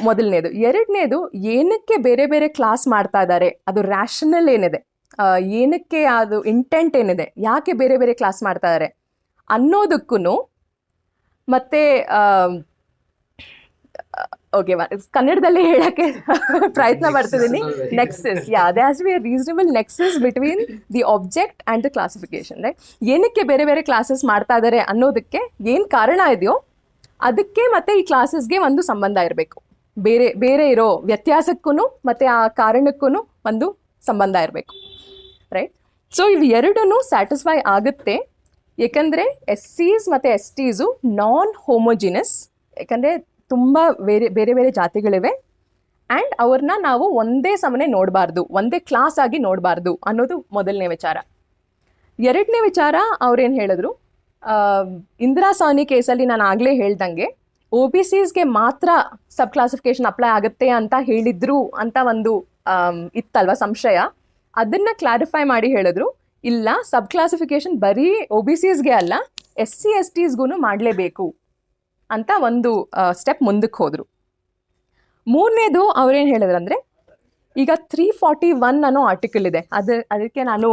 ಮೊದಲನೇದು. ಎರಡನೇದು, ಏನಕ್ಕೆ ಬೇರೆ ಬೇರೆ ಕ್ಲಾಸ್ ಮಾಡ್ತಾ ಇದ್ದಾರೆ, ಅದು ರ್ಯಾಷನಲ್ ಏನಿದೆ, ಏನಕ್ಕೆ ಅದು ಇಂಟೆಂಟ್ ಏನಿದೆ, ಯಾಕೆ ಬೇರೆ ಬೇರೆ ಕ್ಲಾಸ್ ಮಾಡ್ತಾ ಇದ್ದಾರೆ ಅನ್ನೋದಕ್ಕೂ, ಮತ್ತೆ ಓಕೆ ಕನ್ನಡದಲ್ಲಿ ಹೇಳಕ್ಕೆ ಪ್ರಯತ್ನ ಪಡ್ತಿದ್ದೀನಿ. Nexus, they has to be a reasonable nexus between the object and the classification, right? ಏನಕ್ಕೆ ಬೇರೆ ಬೇರೆ ಕ್ಲಾಸಸ್ ಮಾಡ್ತಾ ಇದ್ದಾರೆ ಅನ್ನೋದಕ್ಕೆ ಏನು ಕಾರಣ ಇದೆಯೋ ಅದಕ್ಕೆ ಮತ್ತೆ ಈ ಕ್ಲಾಸಸ್ಗೆ ಒಂದು ಸಂಬಂಧ ಇರಬೇಕು. ಬೇರೆ ಬೇರೆ ಇರೋ ವ್ಯತ್ಯಾಸಕ್ಕೂ ಮತ್ತು ಆ ಕಾರಣಕ್ಕೂ ಒಂದು ಸಂಬಂಧ ಇರಬೇಕು, ರೈಟ್? ಸೊ ಇವು ಎರಡೂ ಸ್ಯಾಟಿಸ್ಫೈ ಆಗುತ್ತೆ, ಏಕೆಂದರೆ SCs ಮತ್ತು STs ನಾನ್ ಹೋಮೋಜಿನಸ್, ಯಾಕಂದರೆ ತುಂಬ ಬೇರೆ ಬೇರೆ ಬೇರೆ ಜಾತಿಗಳಿವೆ, ಆ್ಯಂಡ್ ಅವ್ರನ್ನ ನಾವು ಒಂದೇ ಸಮನೆ ನೋಡಬಾರ್ದು, ಒಂದೇ ಕ್ಲಾಸ್ ಆಗಿ ನೋಡಬಾರ್ದು ಅನ್ನೋದು ಮೊದಲನೇ ವಿಚಾರ. ಎರಡನೇ ವಿಚಾರ, ಅವ್ರೇನು ಹೇಳಿದ್ರು, ಇಂದಿರಾ ಸಾಹ್ನಿ ಕೇಸಲ್ಲಿ ನಾನು ಆಗಲೇ ಹೇಳ್ದಂಗೆ OBCsಗೆ ಮಾತ್ರ ಸಬ್ ಕ್ಲಾಸಿಫಿಕೇಶನ್ ಅಪ್ಲೈ ಆಗುತ್ತೆ ಅಂತ ಹೇಳಿದ್ರು ಅಂತ ಒಂದು ಇತ್ತಲ್ವ ಸಂಶಯ, ಅದನ್ನು ಕ್ಲಾರಿಫೈ ಮಾಡಿ ಹೇಳಿದ್ರು, ಇಲ್ಲ, ಸಬ್ ಕ್ಲಾಸಿಫಿಕೇಶನ್ ಬರೀ OBCsಗೆ ಅಲ್ಲ, SC STsಗೂ ಮಾಡಲೇಬೇಕು ಅಂತ ಒಂದು ಸ್ಟೆಪ್ ಮುಂದಕ್ಕೆ ಹೋದರು. ಮೂರನೇದು ಅವ್ರೇನು ಹೇಳಿದ್ರಂದರೆ, ಈಗ 341 ಅನ್ನೋ ಆರ್ಟಿಕಲ್ ಇದೆ, ಅದಕ್ಕೆ ನಾನು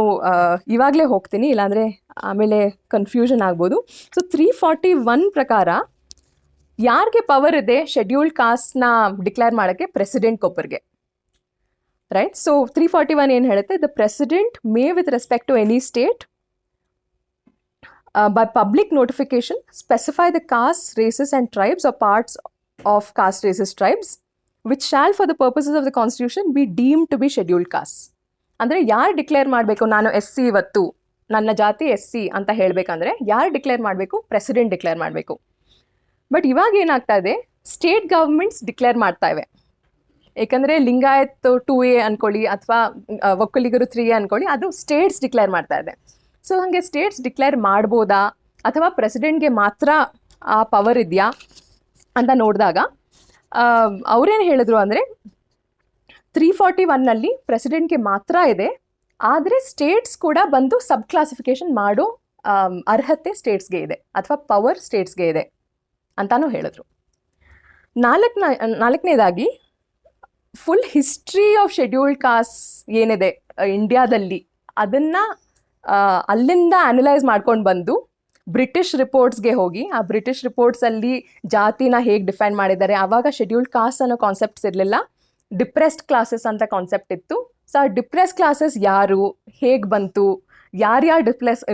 ಇವಾಗಲೇ ಹೋಗ್ತೀನಿ, ಇಲ್ಲಾಂದರೆ ಆಮೇಲೆ ಕನ್ಫ್ಯೂಷನ್ ಆಗ್ಬೋದು. ಸೊ 341 ಪ್ರಕಾರ ಯಾರಿಗೆ ಪವರ್ ಇದೆ ಶೆಡ್ಯೂಲ್ಡ್ ಕಾಸ್ಟ್ನ ಡಿಕ್ಲೇರ್ ಮಾಡೋಕ್ಕೆ? ಪ್ರೆಸಿಡೆಂಟ್ಗೊಬ್ಬರಿಗೆ, ರೈಟ್? ಸೊ 341 ಏನು ಹೇಳುತ್ತೆ, the president may with respect to any state by public notification specify the castes, races and tribes or parts of caste, races, tribes which shall for the purposes of the constitution be deemed to be scheduled castes. ಅಂದರೆ ಯಾರು ಡಿಕ್ಲೇರ್ ಮಾಡಬೇಕು, ನಾನು SC ಇವತ್ತು ನನ್ನ ಜಾತಿ SC ಅಂತ ಹೇಳಬೇಕಂದ್ರೆ ಯಾರು ಡಿಕ್ಲೇರ್ ಮಾಡಬೇಕು? ಪ್ರೆಸಿಡೆಂಟ್ ಡಿಕ್ಲೇರ್ ಮಾಡಬೇಕು. ಬಟ್ ಇವಾಗ ಏನಾಗ್ತಾ ಇದೆ, ಸ್ಟೇಟ್ ಗವರ್ಮೆಂಟ್ಸ್ ಡಿಕ್ಲೇರ್ ಮಾಡ್ತಾ ಇವೆ. ಏಕೆಂದರೆ ಲಿಂಗಾಯತ್ 2A ಅಂದ್ಕೊಳ್ಳಿ, ಅಥವಾ ಒಕ್ಕಲಿಗರು 3A ಅಂದ್ಕೊಳ್ಳಿ, ಅದು ಸ್ಟೇಟ್ಸ್ ಡಿಕ್ಲೇರ್ ಮಾಡ್ತಾ ಇದೆ. ಸೊ ಹಾಗೆ ಸ್ಟೇಟ್ಸ್ ಡಿಕ್ಲೇರ್ ಮಾಡ್ಬೋದಾ ಅಥವಾ ಪ್ರೆಸಿಡೆಂಟ್ಗೆ ಮಾತ್ರ ಆ ಪವರ್ ಇದೆಯಾ ಅಂತ ನೋಡಿದಾಗ ಅವರೇನು ಹೇಳಿದ್ರು ಅಂದರೆ, 341ನಲ್ಲಿ ಪ್ರೆಸಿಡೆಂಟ್ಗೆ ಮಾತ್ರ ಇದೆ, ಆದರೆ ಸ್ಟೇಟ್ಸ್ ಕೂಡ ಬಂದು ಸಬ್ ಕ್ಲಾಸಿಫಿಕೇಶನ್ ಮಾಡೋ ಅರ್ಹತೆ ಸ್ಟೇಟ್ಸ್ಗೆ ಇದೆ, ಅಥವಾ ಪವರ್ ಸ್ಟೇಟ್ಸ್ಗೆ ಇದೆ ಅಂತಾನೂ ಹೇಳಿದ್ರು. ನಾಲ್ಕನೇದಾಗಿ, full history of scheduled cost ಏನಿದೆ ಇಂಡಿಯಾದಲ್ಲಿ ಅದನ್ನು ಅಲ್ಲಿಂದ ಅನಲೈಸ್ ಮಾಡ್ಕೊಂಡು ಬಂದು ಬ್ರಿಟಿಷ್ ರಿಪೋರ್ಟ್ಸ್ಗೆ ಹೋಗಿ, ಆ ಬ್ರಿಟಿಷ್ ರಿಪೋರ್ಟ್ಸಲ್ಲಿ ಜಾತಿನ ಹೇಗೆ ಡಿಫೈನ್ ಮಾಡಿದ್ದಾರೆ, ಆವಾಗ ಶೆಡ್ಯೂಲ್ಡ್ ಕಾಸ್ಟ್ ಅನ್ನೋ ಕಾನ್ಸೆಪ್ಟ್ಸ್ ಇರಲಿಲ್ಲ, ಡಿಪ್ರೆಸ್ಡ್ ಕ್ಲಾಸಸ್ ಅಂತ ಕಾನ್ಸೆಪ್ಟ್ ಇತ್ತು. ಸೊ ಆ ಡಿಪ್ರೆಸ್ ಕ್ಲಾಸಸ್ ಯಾರು, ಹೇಗೆ ಬಂತು, ಯಾರ್ಯಾರು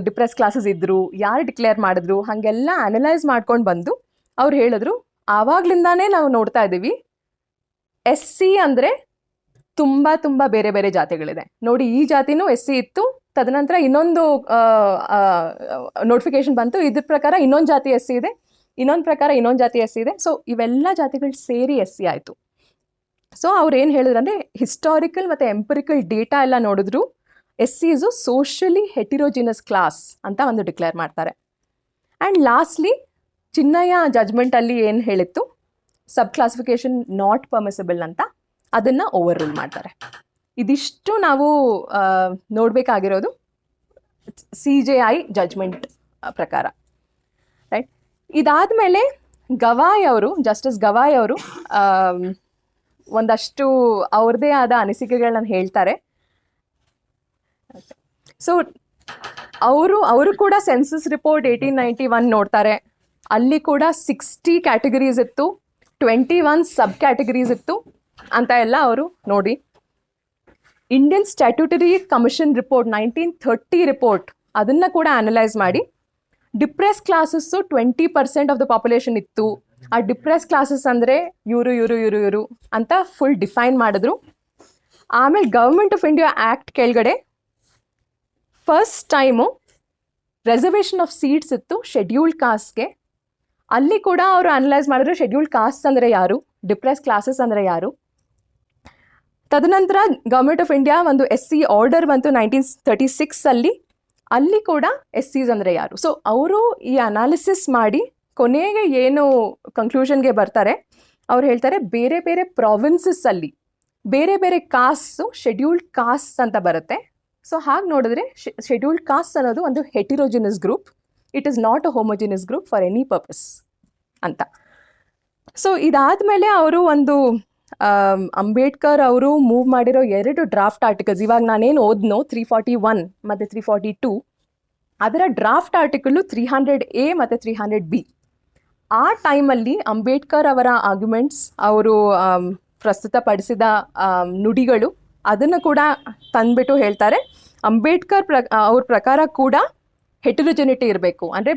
ಡಿಪ್ರೆಸ್ ಕ್ಲಾಸಸ್ ಇದ್ದರು, ಯಾರು ಡಿಕ್ಲೇರ್ ಮಾಡಿದ್ರು, ಹಾಗೆಲ್ಲ ಅನಲೈಸ್ ಮಾಡ್ಕೊಂಡು ಬಂದು ಅವ್ರು ಹೇಳಿದ್ರು, ಆವಾಗ್ಲಿಂದಾನೇ ನಾವು ನೋಡ್ತಾ ಇದ್ದೀವಿ SC ಅಂದರೆ ತುಂಬ ತುಂಬ ಬೇರೆ ಬೇರೆ ಜಾತಿಗಳಿದೆ ನೋಡಿ. ಈ ಜಾತಿನೂ SC ಇತ್ತು, ತದನಂತರ ಇನ್ನೊಂದು ನೋಟಿಫಿಕೇಶನ್ ಬಂತು, ಇದ್ರ ಪ್ರಕಾರ ಇನ್ನೊಂದು ಜಾತಿ SC ಇದೆ, ಇನ್ನೊಂದು ಪ್ರಕಾರ ಇನ್ನೊಂದು ಜಾತಿ SC ಇದೆ. ಸೊ ಇವೆಲ್ಲ ಜಾತಿಗಳು ಸೇರಿ SC ಆಯಿತು. ಸೊ ಅವ್ರು ಏನು ಹೇಳಿದ್ರು ಅಂದರೆ, ಹಿಸ್ಟಾರಿಕಲ್ ಮತ್ತು ಎಂಪಿರಿಕಲ್ ಡೇಟಾ ಎಲ್ಲ ನೋಡಿದ್ರು SC ಇಸ್ ಸೋಷಲಿ ಹೆಟಿರೋಜಿನಸ್ ಕ್ಲಾಸ್ ಅಂತ ಒಂದು ಡಿಕ್ಲೇರ್ ಮಾಡ್ತಾರೆ. ಆ್ಯಂಡ್ ಲಾಸ್ಟ್ಲಿ ಚಿನ್ನಯ್ಯ ಜಜ್ಮೆಂಟಲ್ಲಿ ಏನು ಹೇಳಿತ್ತು, ಸಬ್ ಕ್ಲಾಸಿಫಿಕೇಶನ್ ನಾಟ್ ಪರ್ಮಿಸಿಬಲ್ ಅಂತ, ಅದನ್ನು ಓವರ್ ರೂಲ್ ಮಾಡ್ತಾರೆ. ಇದಿಷ್ಟು ನಾವು ನೋಡಬೇಕಾಗಿರೋದು CJI ಜಜ್ಮೆಂಟ್ ಪ್ರಕಾರ, ರೈಟ್? ಇದಾದಮೇಲೆ ಗವಾಯ್ ಅವರು, ಜಸ್ಟಿಸ್ ಗವಾಯ್ ಅವರು ಒಂದಷ್ಟು ಅವ್ರದ್ದೇ ಆದ ಅನಿಸಿಕೆಗಳನ್ನ ಹೇಳ್ತಾರೆ. ಸೊ ಅವರು ಕೂಡ ಸೆನ್ಸಸ್ ರಿಪೋರ್ಟ್ 1891 ನೋಡ್ತಾರೆ. ಅಲ್ಲಿ ಕೂಡ 60 ಕ್ಯಾಟಗರೀಸ್ ಇತ್ತು, 21 ಸಬ್ ಕ್ಯಾಟಗರೀಸ್ ಇತ್ತು ಅಂತ ಎಲ್ಲ ಅವರು ನೋಡಿ. Indian statutory commission report 1930 report, ಅದನ್ನು ಕೂಡ ಅನಲೈಸ್ ಮಾಡಿ depress classes 20% of the population ಇತ್ತು. ಆ ಡಿಪ್ರೆಸ್ ಕ್ಲಾಸಸ್ ಅಂದರೆ ಇವರು ಅಂತ ಫುಲ್ ಡಿಫೈನ್ ಮಾಡಿದ್ರು. ಆಮೇಲೆ ಗವರ್ಮೆಂಟ್ ಆಫ್ ಇಂಡಿಯಾ ಆ್ಯಕ್ಟ್ ಕೆಳಗಡೆ first time reservation of seats ಇತ್ತು ಶೆಡ್ಯೂಲ್ಡ್ ಕಾಸ್ಟ್ಗೆ. ಅಲ್ಲಿ ಕೂಡ ಅವರು ಅನಲೈಸ್ ಮಾಡಿದ್ರು ಶೆಡ್ಯೂಲ್ಡ್ ಕಾಸ್ಟ್ ಅಂದರೆ ಯಾರು, ಡಿಪ್ರೆಸ್ ಕ್ಲಾಸಸ್ ಅಂದರೆ ಯಾರು. ತದನಂತರ ಗೌರ್ಮೆಂಟ್ ಆಫ್ ಇಂಡಿಯಾ ಒಂದು SC ಆರ್ಡರ್ ಬಂತು 1936 ಅಲ್ಲಿ ಕೂಡ SCs ಅಂದರೆ ಯಾರು. ಸೊ ಅವರು ಈ ಅನಾಲಿಸಿಸ್ ಮಾಡಿ ಕೊನೆಗೆ ಏನು ಕನ್ಕ್ಲೂಷನ್ಗೆ ಬರ್ತಾರೆ, ಅವ್ರು ಹೇಳ್ತಾರೆ ಬೇರೆ ಬೇರೆ ಪ್ರಾವಿನ್ಸಸ್ಸಲ್ಲಿ ಬೇರೆ ಬೇರೆ ಕಾಸ್ಟು ಶೆಡ್ಯೂಲ್ಡ್ ಕಾಸ್ಟ್ ಅಂತ ಬರುತ್ತೆ. ಸೊ ಹಾಗೆ ನೋಡಿದ್ರೆ ಶೆಡ್ಯೂಲ್ಡ್ ಕಾಸ್ಟ್ ಅನ್ನೋದು ಒಂದು heterogeneous group. It is not a homogeneous group for any purpose ಅಂತ. ಸೊ ಇದಾದಮೇಲೆ ಅವರು ಒಂದು ಅಂಬೇಡ್ಕರ್ ಅವರು ಮೂವ್ ಮಾಡಿರೋ 2 ಡ್ರಾಫ್ಟ್ ಆರ್ಟಿಕಲ್ಸ್, ಇವಾಗ ನಾನೇನು ಓದ್ನೋ 341 ಮತ್ತು 342, ಅದರ ಡ್ರಾಫ್ಟ್ ಆರ್ಟಿಕಲ್ಲು 300A ಮತ್ತು 300B. ಆ ಟೈಮಲ್ಲಿ ಅಂಬೇಡ್ಕರ್ ಅವರ ಆರ್ಗ್ಯುಮೆಂಟ್ಸ್, ಅವರು ಪ್ರಸ್ತುತಪಡಿಸಿದ ನುಡಿಗಳು, ಅದನ್ನು ಕೂಡ ತಂದುಬಿಟ್ಟು ಹೇಳ್ತಾರೆ ಅಂಬೇಡ್ಕರ್ ಅವ್ರ ಪ್ರಕಾರ ಕೂಡ ಹೆಟರೋಜೆನಿಟಿ ಇರಬೇಕು, ಅಂದರೆ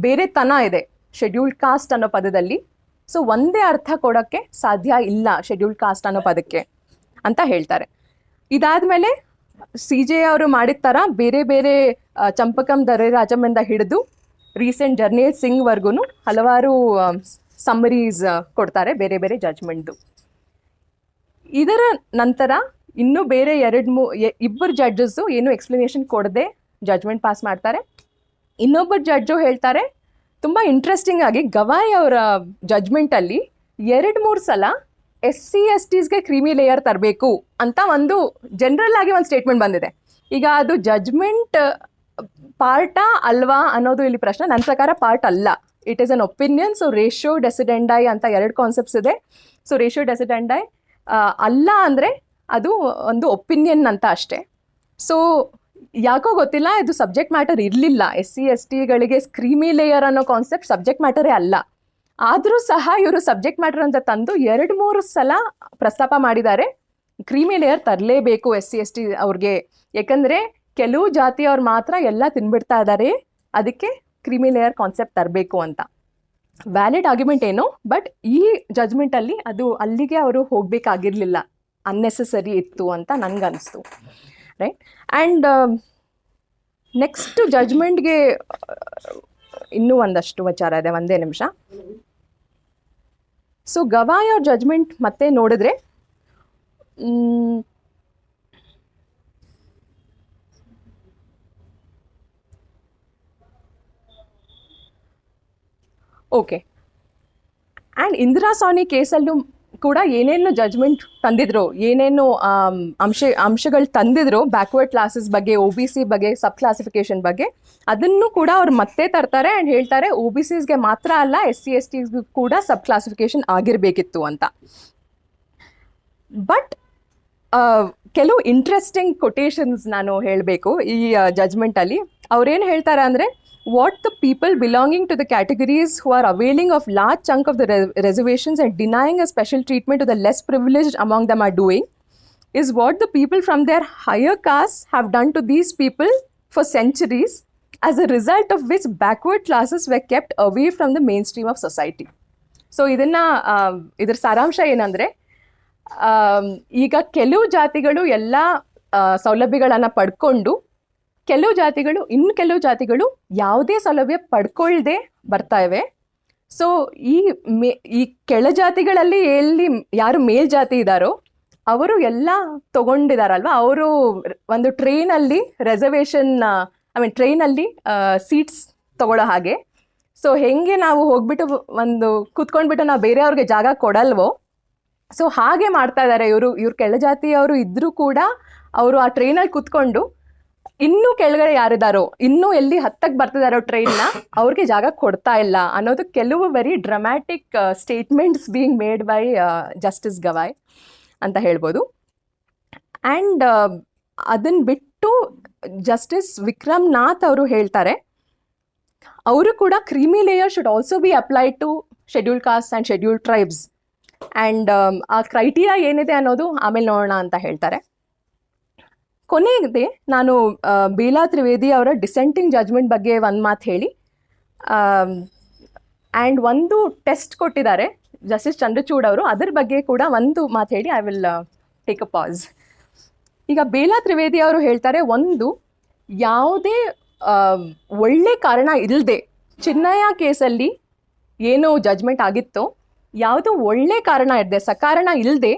ಬೇರೆ ತನ ಇದೆ ಶೆಡ್ಯೂಲ್ಡ್ ಕಾಸ್ಟ್ ಅನ್ನೋ ಪದದಲ್ಲಿ. ಸೊ ಒಂದೇ ಅರ್ಥ ಕೊಡೋಕ್ಕೆ ಸಾಧ್ಯ ಇಲ್ಲ ಶೆಡ್ಯೂಲ್ಡ್ ಕಾಸ್ಟ್ ಅನ್ನೋ ಪದಕ್ಕೆ ಅಂತ ಹೇಳ್ತಾರೆ. ಇದಾದಮೇಲೆ CJ ಅವರು ಮಾಡಿದ ಥರ ಬೇರೆ ಚಂಪಕಂ ದೊರೈರಾಜಮಿಂದ ಹಿಡಿದು ರೀಸೆಂಟ್ ಜರ್ನೇಲ್ ಸಿಂಗ್ವರೆಗೂ ಹಲವಾರು ಸಮ್ಮರೀಸ್ ಕೊಡ್ತಾರೆ ಬೇರೆ ಜಡ್ಜ್ಮೆಂಟ್ದು. ಇದರ ನಂತರ ಇನ್ನೂ ಬೇರೆ 2-3 ಜಡ್ಜಸ್ಸು ಏನು ಎಕ್ಸ್ಪ್ಲನೇಷನ್ ಕೊಡದೆ ಜಡ್ಜ್ಮೆಂಟ್ ಪಾಸ್ ಮಾಡ್ತಾರೆ. ಇನ್ನೊಬ್ಬರು ಜಡ್ಜು ಹೇಳ್ತಾರೆ, ತುಂಬ ಇಂಟ್ರೆಸ್ಟಿಂಗ್ ಆಗಿ ಗವಾಯ್ ಅವರ ಜಡ್ಜ್ಮೆಂಟಲ್ಲಿ 2-3 ಸಲ SC/STಸ್ಗೆ ಕ್ರೀಮಿ ಲೇಯರ್ ತರಬೇಕು ಅಂತ ಒಂದು ಜನರಲ್ ಆಗಿ ಒಂದು ಸ್ಟೇಟ್ಮೆಂಟ್ ಬಂದಿದೆ. ಈಗ ಅದು ಜಡ್ಜ್ಮೆಂಟ್ ಪಾರ್ಟಾ ಅಲ್ವಾ ಅನ್ನೋದು ಇಲ್ಲಿ ಪ್ರಶ್ನೆ. ನನ್ನ ಪ್ರಕಾರ ಪಾರ್ಟ್ ಅಲ್ಲ, it is an opinion. So ratio decidendi ಅಂತ 2 ಕಾನ್ಸೆಪ್ಟ್ಸ್ ಇದೆ. ಸೊ ರೇಷಿಯೋ ಡೆಸಿಡೆಂಡೈ ಅಲ್ಲ ಅಂದರೆ ಅದು ಒಂದು ಒಪಿನಿಯನ್ ಅಂತ ಅಷ್ಟೇ. ಸೊ ಯಾಕೋ ಗೊತ್ತಿಲ್ಲ, ಇದು ಸಬ್ಜೆಕ್ಟ್ ಮ್ಯಾಟರ್ ಇರಲಿಲ್ಲ. SC/STಗಳಿಗೆ ಕ್ರೀಮಿ ಲೇಯರ್ ಅನ್ನೋ ಕಾನ್ಸೆಪ್ಟ್ ಸಬ್ಜೆಕ್ಟ್ ಮ್ಯಾಟರೇ ಅಲ್ಲ. ಆದರೂ ಸಹ ಇವರು ಸಬ್ಜೆಕ್ಟ್ ಮ್ಯಾಟರ್ ಅಂತ ತಂದು 2-3 ಸಲ ಪ್ರಸ್ತಾಪ ಮಾಡಿದ್ದಾರೆ, ಕ್ರೀಮಿ ಲೇಯರ್ ತರಲೇಬೇಕು SC/ST ಅವ್ರಿಗೆ, ಯಾಕಂದರೆ ಕೆಲವು ಜಾತಿಯವ್ರು ಮಾತ್ರ ಎಲ್ಲ ತಿನ್ಬಿಡ್ತಾ ಇದ್ದಾರೆ, ಅದಕ್ಕೆ ಕ್ರೀಮಿ ಲೇಯರ್ ಕಾನ್ಸೆಪ್ಟ್ ತರಬೇಕು ಅಂತ. ವ್ಯಾಲಿಡ್ ಆರ್ಗ್ಯುಮೆಂಟ್ ಏನು, ಬಟ್ ಈ ಜಡ್ಜ್ಮೆಂಟಲ್ಲಿ ಅದು ಅಲ್ಲಿಗೆ ಅವರು ಹೋಗಬೇಕಾಗಿರಲಿಲ್ಲ, ಅನ್ನೆಸೆಸರಿ ಇತ್ತು ಅಂತ ನನಗನ್ನಿಸ್ತು. ರೈಟ್. ಆ್ಯಂಡ್ ನೆಕ್ಸ್ಟ್ ಜಡ್ಜ್ಮೆಂಟ್ಗೆ ಇನ್ನೂ ಒಂದಷ್ಟು ವಿಚಾರ ಇದೆ, ಒಂದೇ ನಿಮಿಷ. ಸೊ ಗವಾಯ್ ಅವ್ರ ಜಡ್ಜ್ಮೆಂಟ್ ಮತ್ತೆ ನೋಡಿದ್ರೆ ಓಕೆ. ಆ್ಯಂಡ್ ಇಂದಿರಾ ಸಾಹ್ನಿ ಕೇಸಲ್ಲೂ ಕೂಡ ಏನೇನು ಜಡ್ಜ್ಮೆಂಟ್ ತಂದಿದ್ರು, ಏನೇನು ಅಂಶಗಳು ತಂದಿದ್ರು ಬ್ಯಾಕ್ವರ್ಡ್ ಕ್ಲಾಸಸ್ ಬಗ್ಗೆ, OBC ಬಗ್ಗೆ, ಸಬ್ ಕ್ಲಾಸಿಫಿಕೇಷನ್ ಬಗ್ಗೆ, ಅದನ್ನು ಕೂಡ ಅವ್ರು ಮತ್ತೆ ತರ್ತಾರೆ ಆ್ಯಂಡ್ ಹೇಳ್ತಾರೆ OBCಸ್ಗೆ ಮಾತ್ರ ಅಲ್ಲ SC/STಗೂ ಕೂಡ ಸಬ್ ಕ್ಲಾಸಿಫಿಕೇಷನ್ ಆಗಿರಬೇಕಿತ್ತು ಅಂತ. ಬಟ್ ಕೆಲವು ಇಂಟ್ರೆಸ್ಟಿಂಗ್ ಕೊಟೇಶನ್ಸ್ ನಾನು ಹೇಳಬೇಕು ಈ ಜಡ್ಜ್ಮೆಂಟಲ್ಲಿ. ಅವ್ರೇನು ಹೇಳ್ತಾರೆ ಅಂದರೆ, what the people belonging to the categories who are availing of large chunk of the reservations and denying a special treatment to the less privileged among them are doing is what the people from their higher castes have done to these people for centuries, as a result of which backward classes were kept away from the mainstream of society. So ಇದರ ಸಾರಾಂಶ ಏನಂದರೆ, ಈಗ ಕೆಲವು ಜಾತಿಗಳು ಎಲ್ಲ ಸೌಲಭ್ಯಗಳನ್ನು ಪಡ್ಕೊಂಡು ಕೆಲವು ಜಾತಿಗಳು ಯಾವುದೇ ಸೌಲಭ್ಯ ಪಡ್ಕೊಳ್ದೆ ಬರ್ತಾ ಇವೆ. ಸೊ ಈ ಕೆಳ ಜಾತಿಗಳಲ್ಲಿ ಯಾರು ಮೇಲ್ಜಾತಿ ಇದ್ದಾರೋ ಅವರು ಎಲ್ಲ ತೊಗೊಂಡಿದಾರಲ್ವ, ಅವರು ಒಂದು ಟ್ರೈನಲ್ಲಿ ರಿಸರ್ವೇಷನ್, ಟ್ರೈನಲ್ಲಿ ಸೀಟ್ಸ್ ತೊಗೊಳ್ಳೋ ಹಾಗೆ. ಸೊ ಹೆಂಗೆ ನಾವು ಹೋಗ್ಬಿಟ್ಟು ಒಂದು ಕೂತ್ಕೊಂಡ್ಬಿಟ್ಟು ನಾವು ಬೇರೆಯವ್ರಿಗೆ ಜಾಗ ಕೊಡಲ್ವೋ, ಸೊ ಹಾಗೆ ಮಾಡ್ತಾ ಇದ್ದಾರೆ ಇವ್ರು ಕೆಳಜಾತಿಯವರು ಇದ್ದರೂ ಕೂಡ ಅವರು ಆ ಟ್ರೈನಲ್ಲಿ ಕೂತ್ಕೊಂಡು ಇನ್ನೂ ಕೆಳಗಡೆ ಯಾರಿದ್ದಾರೋ, ಇನ್ನೂ ಎಲ್ಲಿ ಹತ್ತಕ್ಕೆ ಬರ್ತಿದ್ದಾರೋ ಟ್ರೈನ್ನ, ಅವ್ರಿಗೆ ಜಾಗ ಕೊಡ್ತಾ ಇಲ್ಲ ಅನ್ನೋದು ಕೆಲವು very dramatic statements being made by justice Gavai ಅಂತ ಹೇಳ್ಬೋದು. ಆ್ಯಂಡ್ ಅದನ್ನು ಬಿಟ್ಟು ಜಸ್ಟಿಸ್ ವಿಕ್ರಮ್ ನಾಥ್ ಅವರು ಹೇಳ್ತಾರೆ, ಅವರು ಕೂಡ creamy layer should also be applied to scheduled caste and scheduled tribes. And ಆ ಕ್ರೈಟೀರಿಯಾ ಏನಿದೆ ಅನ್ನೋದು ಆಮೇಲೆ ನೋಡೋಣ ಅಂತ ಹೇಳ್ತಾರೆ. ಕೊನೆಗೆ ನಾನು ಬೇಲಾ ತ್ರಿವೇದಿ ಅವರ ಡಿಸೆಂಟಿಂಗ್ ಜಡ್ಜ್ಮೆಂಟ್ ಬಗ್ಗೆ ಒಂದು ಮಾತು ಹೇಳಿ, ಆ್ಯಂಡ್ ಒಂದು ಟೆಸ್ಟ್ ಕೊಟ್ಟಿದ್ದಾರೆ ಜಸ್ಟಿಸ್ ಚಂದ್ರಚೂಡ್ ಅವರು, ಅದ್ರ ಬಗ್ಗೆ ಕೂಡ ಒಂದು ಮಾತು ಹೇಳಿ I will take a pass. ಈಗ ಬೇಲಾ ತ್ರಿವೇದಿ ಅವರು ಹೇಳ್ತಾರೆ, ಒಂದು ಯಾವುದೇ ಒಳ್ಳೆ ಕಾರಣ ಇಲ್ಲದೆ ಚಿನ್ನಯ್ಯ ಕೇಸಲ್ಲಿ ಏನು ಜಡ್ಜ್ಮೆಂಟ್ ಆಗಿತ್ತೋ, ಯಾವುದೋ ಒಳ್ಳೆ ಕಾರಣ ಇರದೆ, ಸಕಾರಣ ಇಲ್ಲದೆ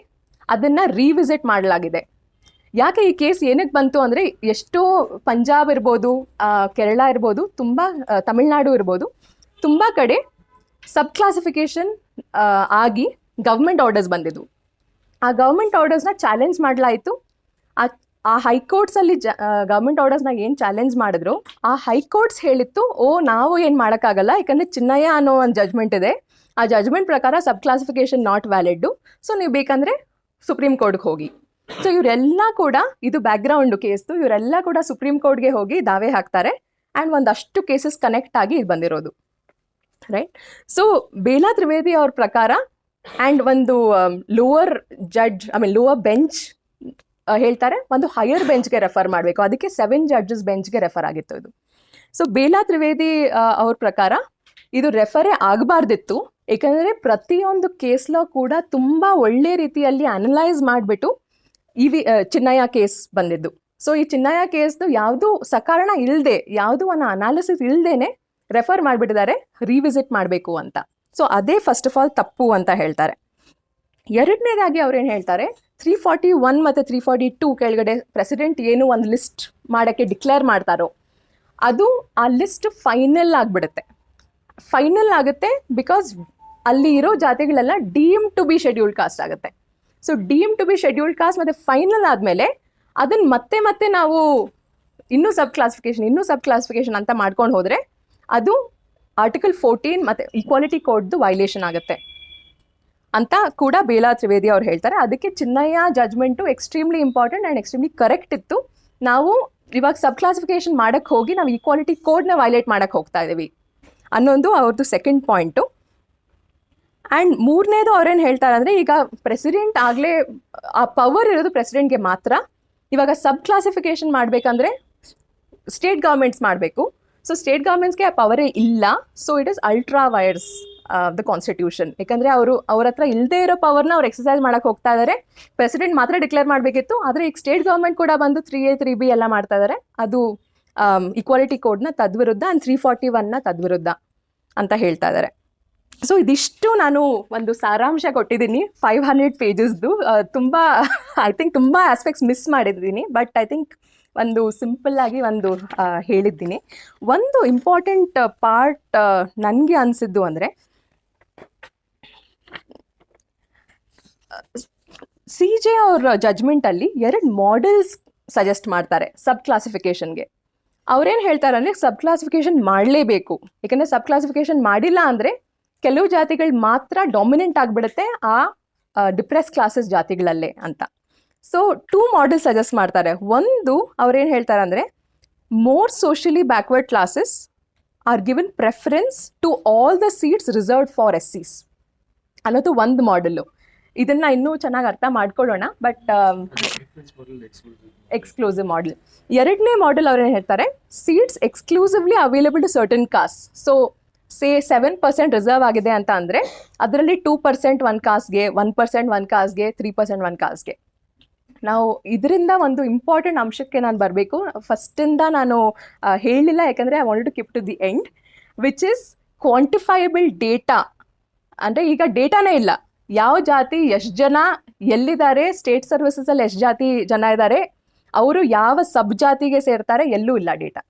ಅದನ್ನು ರೀವಿಸಿಟ್ ಮಾಡಲಾಗಿದೆ. ಯಾಕೆ ಈ ಕೇಸ್ ಏನಕ್ಕೆ ಬಂತು ಅಂದರೆ, ಎಷ್ಟೋ ಪಂಜಾಬ್ ಇರ್ಬೋದು, ಕೇರಳ ಇರ್ಬೋದು, ತುಂಬ ತಮಿಳ್ನಾಡು ಇರ್ಬೋದು, ತುಂಬ ಕಡೆ ಸಬ್ ಕ್ಲಾಸಿಫಿಕೇಷನ್ ಆಗಿ ಗೌರ್ಮೆಂಟ್ ಆರ್ಡರ್ಸ್ ಬಂದಿದ್ವು. ಆ ಗೌರ್ಮೆಂಟ್ ಆರ್ಡರ್ಸ್ನ ಚಾಲೆಂಜ್ ಮಾಡಲಾಯಿತು. ಆ ಆ ಹೈಕೋರ್ಟ್ಸಲ್ಲಿ ಗೌರ್ಮೆಂಟ್ ಆರ್ಡರ್ಸ್ನಾಗ ಏನು ಚಾಲೆಂಜ್ ಮಾಡಿದ್ರು, ಆ ಹೈಕೋರ್ಟ್ಸ್ ಹೇಳಿತ್ತು, ನಾವು ಏನು ಮಾಡೋಕ್ಕಾಗಲ್ಲ, ಯಾಕಂದರೆ ಚಿನ್ನಯ್ಯ ಅನ್ನೋ ಒಂದು ಜಜ್ಮೆಂಟ್ ಇದೆ, ಆ ಜಜ್ಮೆಂಟ್ ಪ್ರಕಾರ ಸಬ್ ಕ್ಲಾಸಿಫಿಕೇಶನ್ ನಾಟ್ ವ್ಯಾಲಿಡ್ಡು, ಸೊ ನೀವು ಬೇಕಂದರೆ ಸುಪ್ರೀಂ ಕೋರ್ಟ್ಗೆ ಹೋಗಿ. ಸೊ ಇವರೆಲ್ಲ ಕೂಡ, ಇದು ಬ್ಯಾಕ್ಗ್ರೌಂಡು ಕೇಸ್ದು, ಇವರೆಲ್ಲ ಕೂಡ ಸುಪ್ರೀಂ ಕೋರ್ಟ್ಗೆ ಹೋಗಿ ದಾವೆ ಹಾಕ್ತಾರೆ. ಆ್ಯಂಡ್ ಒಂದಷ್ಟು ಕೇಸಸ್ ಕನೆಕ್ಟ್ ಆಗಿ ಇದು ಬಂದಿರೋದು, ರೈಟ್. ಸೊ ಬೇಲಾ ತ್ರಿವೇದಿ ಅವ್ರ ಪ್ರಕಾರ ಆ್ಯಂಡ್ ಒಂದು ಲೋವರ್ ಲೋವರ್ ಬೆಂಚ್ ಹೇಳ್ತಾರೆ ಒಂದು ಹೈಯರ್ ಬೆಂಚ್ಗೆ ರೆಫರ್ ಮಾಡಬೇಕು, ಅದಕ್ಕೆ 7 ಜಡ್ಜಸ್ ಬೆಂಚ್ಗೆ ರೆಫರ್ ಆಗಿತ್ತು ಇದು. ಸೊ ಬೇಲಾ ತ್ರಿವೇದಿ ಅವ್ರ ಪ್ರಕಾರ ಇದು ರೆಫರೇ ಆಗಬಾರ್ದಿತ್ತು, ಏಕೆಂದರೆ ಪ್ರತಿಯೊಂದು ಕೇಸ್ಲೂ ಕೂಡ ತುಂಬ ಒಳ್ಳೆ ರೀತಿಯಲ್ಲಿ ಅನಲೈಸ್ ಮಾಡಿಬಿಟ್ಟು ಚಿನ್ನಯ್ಯ ಕೇಸ್ ಬಂದಿದ್ದು. ಸೊ ಈ ಚಿನ್ನಯ್ಯ ಕೇಸ್ದು ಯಾವುದೂ ಸಕಾರಣ ಇಲ್ಲದೆ, ಯಾವುದೂ ಒಂದು ಅನಾಲಿಸಿಸ್ ಇಲ್ಲದೇನೆ ರೆಫರ್ ಮಾಡಿಬಿಟ್ಟಿದ್ದಾರೆ ರಿವಿಸಿಟ್ ಮಾಡಬೇಕು ಅಂತ. ಸೊ ಅದೇ ಫಸ್ಟ್ ಆಫ್ ಆಲ್ ತಪ್ಪು ಅಂತ ಹೇಳ್ತಾರೆ. ಎರಡನೇದಾಗಿ ಅವ್ರೇನು ಹೇಳ್ತಾರೆ, 341 ಮತ್ತು 342 ಕೆಳಗಡೆ ಪ್ರೆಸಿಡೆಂಟ್ ಏನು ಒಂದು ಲಿಸ್ಟ್ ಮಾಡೋಕ್ಕೆ ಡಿಕ್ಲೇರ್ ಮಾಡ್ತಾರೋ ಅದು ಆ ಲಿಸ್ಟ್ ಫೈನಲ್ ಆಗಿಬಿಡುತ್ತೆ. ಫೈನಲ್ ಆಗುತ್ತೆ ಬಿಕಾಸ್ ಅಲ್ಲಿ ಇರೋ ಜಾತಿಗಳೆಲ್ಲ deem to be scheduled caste ಆಗುತ್ತೆ. So deem to be scheduled caste ಮತ್ತು ಫೈನಲ್ ಆದಮೇಲೆ ಅದನ್ನು ಮತ್ತೆ ನಾವು ಇನ್ನೂ ಸಬ್ ಕ್ಲಾಸಿಫಿಕೇಶನ್ ಅಂತ ಮಾಡ್ಕೊಂಡು ಹೋದರೆ ಅದು ಆರ್ಟಿಕಲ್ 14 ಮತ್ತು ಈಕ್ವಾಲಿಟಿ ಕೋಡ್ದು ವೈಲೇಷನ್ ಆಗುತ್ತೆ ಅಂತ ಕೂಡ ಬೇಲಾ ತ್ರಿವೇದಿ ಅವ್ರು ಹೇಳ್ತಾರೆ. ಅದಕ್ಕೆ Chinnaiah judgement extremely important and extremely correct ಇತ್ತು. ನಾವು ಇವಾಗ ಸಬ್ ಕ್ಲಾಸಿಫಿಕೇಶನ್ ಮಾಡೋಕ್ಕೆ ಹೋಗಿ ನಾವು ಈಕ್ವಾಲಿಟಿ ಕೋಡ್ನ ವೈಲೇಟ್ ಮಾಡೋಕ್ಕೆ ಹೋಗ್ತಾ ಇದ್ದೀವಿ ಅನ್ನೊಂದು ಅವ್ರದ್ದು ಸೆಕೆಂಡ್ ಪಾಯಿಂಟು. ಆ್ಯಂಡ್ ಮೂರನೇದು ಅವ್ರೇನು ಹೇಳ್ತಾರೆ ಅಂದರೆ, ಈಗ ಪ್ರೆಸಿಡೆಂಟ್ ಆಗಲೇ ಆ ಪವರ್ ಇರೋದು ಪ್ರೆಸಿಡೆಂಟ್ಗೆ ಮಾತ್ರ. ಇವಾಗ ಸಬ್ ಕ್ಲಾಸಿಫಿಕೇಶನ್ ಮಾಡಬೇಕಂದ್ರೆ ಸ್ಟೇಟ್ ಗೌರ್ಮೆಂಟ್ಸ್ ಮಾಡಬೇಕು. ಸೊ ಸ್ಟೇಟ್ ಗೌರ್ಮೆಂಟ್ಸ್ಗೆ ಆ ಪವರೇ ಇಲ್ಲ. So it is ultra wires the constitution. ಯಾಕಂದರೆ ಅವ್ರ ಹತ್ರ ಇಲ್ಲದೇ ಇರೋ ಪವರ್ನ ಅವ್ರು ಎಕ್ಸಸೈಸ್ ಮಾಡೋಕ್ಕೆ ಹೋಗ್ತಾ ಇದ್ದಾರೆ. ಪ್ರೆಸಿಡೆಂಟ್ ಮಾತ್ರ ಡಿಕ್ಲೇರ್ ಮಾಡಬೇಕಿತ್ತು, ಆದರೆ ಈಗ ಸ್ಟೇಟ್ ಗೌರ್ಮೆಂಟ್ ಕೂಡ ಬಂದು 3A 3B ಎಲ್ಲ ಮಾಡ್ತಾ ಇದ್ದಾರೆ. ಅದು ಈಕ್ವಾಲಿಟಿ ಕೋಡ್ನ ತದ್ವಿರುದ್ಧ ಆ್ಯಂಡ್ 341ನ ತದ್ವಿರುದ್ಧ ಅಂತ ಹೇಳ್ತಾ ಇದ್ದಾರೆ. ಸೊ ಇದಿಷ್ಟು ನಾನು ಒಂದು ಸಾರಾಂಶ ಕೊಟ್ಟಿದ್ದೀನಿ 500 ಪೇಜಸ್ದು. ತುಂಬ ಐ ಥಿಂಕ್ ತುಂಬ ಆಸ್ಪೆಕ್ಟ್ಸ್ ಮಿಸ್ ಮಾಡಿದ್ದೀನಿ, ಬಟ್ ಐ ಥಿಂಕ್ ಒಂದು ಸಿಂಪಲ್ಲಾಗಿ ಒಂದು ಹೇಳಿದ್ದೀನಿ. ಒಂದು ಇಂಪಾರ್ಟೆಂಟ್ ಪಾರ್ಟ್ ನನಗೆ ಅನಿಸಿದ್ದು ಅಂದರೆ, CJ ಅವ್ರ ಜಜ್ಮೆಂಟಲ್ಲಿ 2 ಮಾಡೆಲ್ಸ್ ಸಜೆಸ್ಟ್ ಮಾಡ್ತಾರೆ ಸಬ್ ಕ್ಲಾಸಿಫಿಕೇಷನ್ಗೆ. ಅವ್ರೇನು ಹೇಳ್ತಾರೆ ಅಂದರೆ, ಸಬ್ ಕ್ಲಾಸಿಫಿಕೇಷನ್ ಮಾಡಲೇಬೇಕು, ಯಾಕಂದರೆ ಸಬ್ ಕ್ಲಾಸಿಫಿಕೇಷನ್ ಮಾಡಿಲ್ಲ ಅಂದರೆ ಕೆಲವು ಜಾತಿಗಳು ಮಾತ್ರ ಡಾಮಿನೆಂಟ್ ಆಗಿಬಿಡುತ್ತೆ ಆ ಡಿಪ್ರೆಸ್ ಕ್ಲಾಸಸ್ ಜಾತಿಗಳಲ್ಲೇ ಅಂತ. ಸೊ 2 ಮಾಡೆಲ್ಸ್ ಸಜೆಸ್ಟ್ ಮಾಡ್ತಾರೆ. ಒಂದು ಅವ್ರೇನು ಹೇಳ್ತಾರೆ ಅಂದರೆ, more socially backward classes are given preference to all the seats reserved for SCs ಅನ್ನೋದು ಒಂದು ಮಾಡೆಲ್ಲು. ಇದನ್ನು ಇನ್ನೂ ಚೆನ್ನಾಗಿ ಅರ್ಥ ಮಾಡ್ಕೊಳ್ಳೋಣ, ಬಟ್ ಎಕ್ಸ್ಕ್ಲೂಸಿವ್ ಮಾಡೆಲ್. ಎರಡನೇ ಮಾಡೆಲ್ ಅವ್ರೇನು ಹೇಳ್ತಾರೆ, seats exclusively available to certain caste. So 7% reserve ಆಗಿದೆ ಅಂತ ಅಂದರೆ ಅದರಲ್ಲಿ 2% ಒಂದು ಕಾಸ್ಗೆ, 1% ಒಂದು ಕಾಸ್ಗೆ, 3% ಒಂದು ಕಾಸ್ಗೆ. ನಾವು ಇದರಿಂದ ಒಂದು ಇಂಪಾರ್ಟೆಂಟ್ ಅಂಶಕ್ಕೆ ನಾನು ಬರಬೇಕು. ಫಸ್ಟಿಂದ ನಾನು ಹೇಳಲಿಲ್ಲ, ಯಾಕಂದರೆ I want to keep to the end, which is quantifiable data. ಅಂದರೆ ಈಗ ಡೇಟಾನೇ ಇಲ್ಲ, ಯಾವ ಜಾತಿ ಎಷ್ಟು ಜನ ಎಲ್ಲಿದ್ದಾರೆ, ಸ್ಟೇಟ್ ಸರ್ವಿಸಸಲ್ಲಿ ಎಷ್ಟು ಜಾತಿ ಜನ ಇದ್ದಾರೆ, ಅವರು ಯಾವ ಸಬ್ ಜಾತಿಗೆ ಸೇರ್ತಾರೆ, ಎಲ್ಲೂ ಇಲ್ಲ ಡೇಟಾ.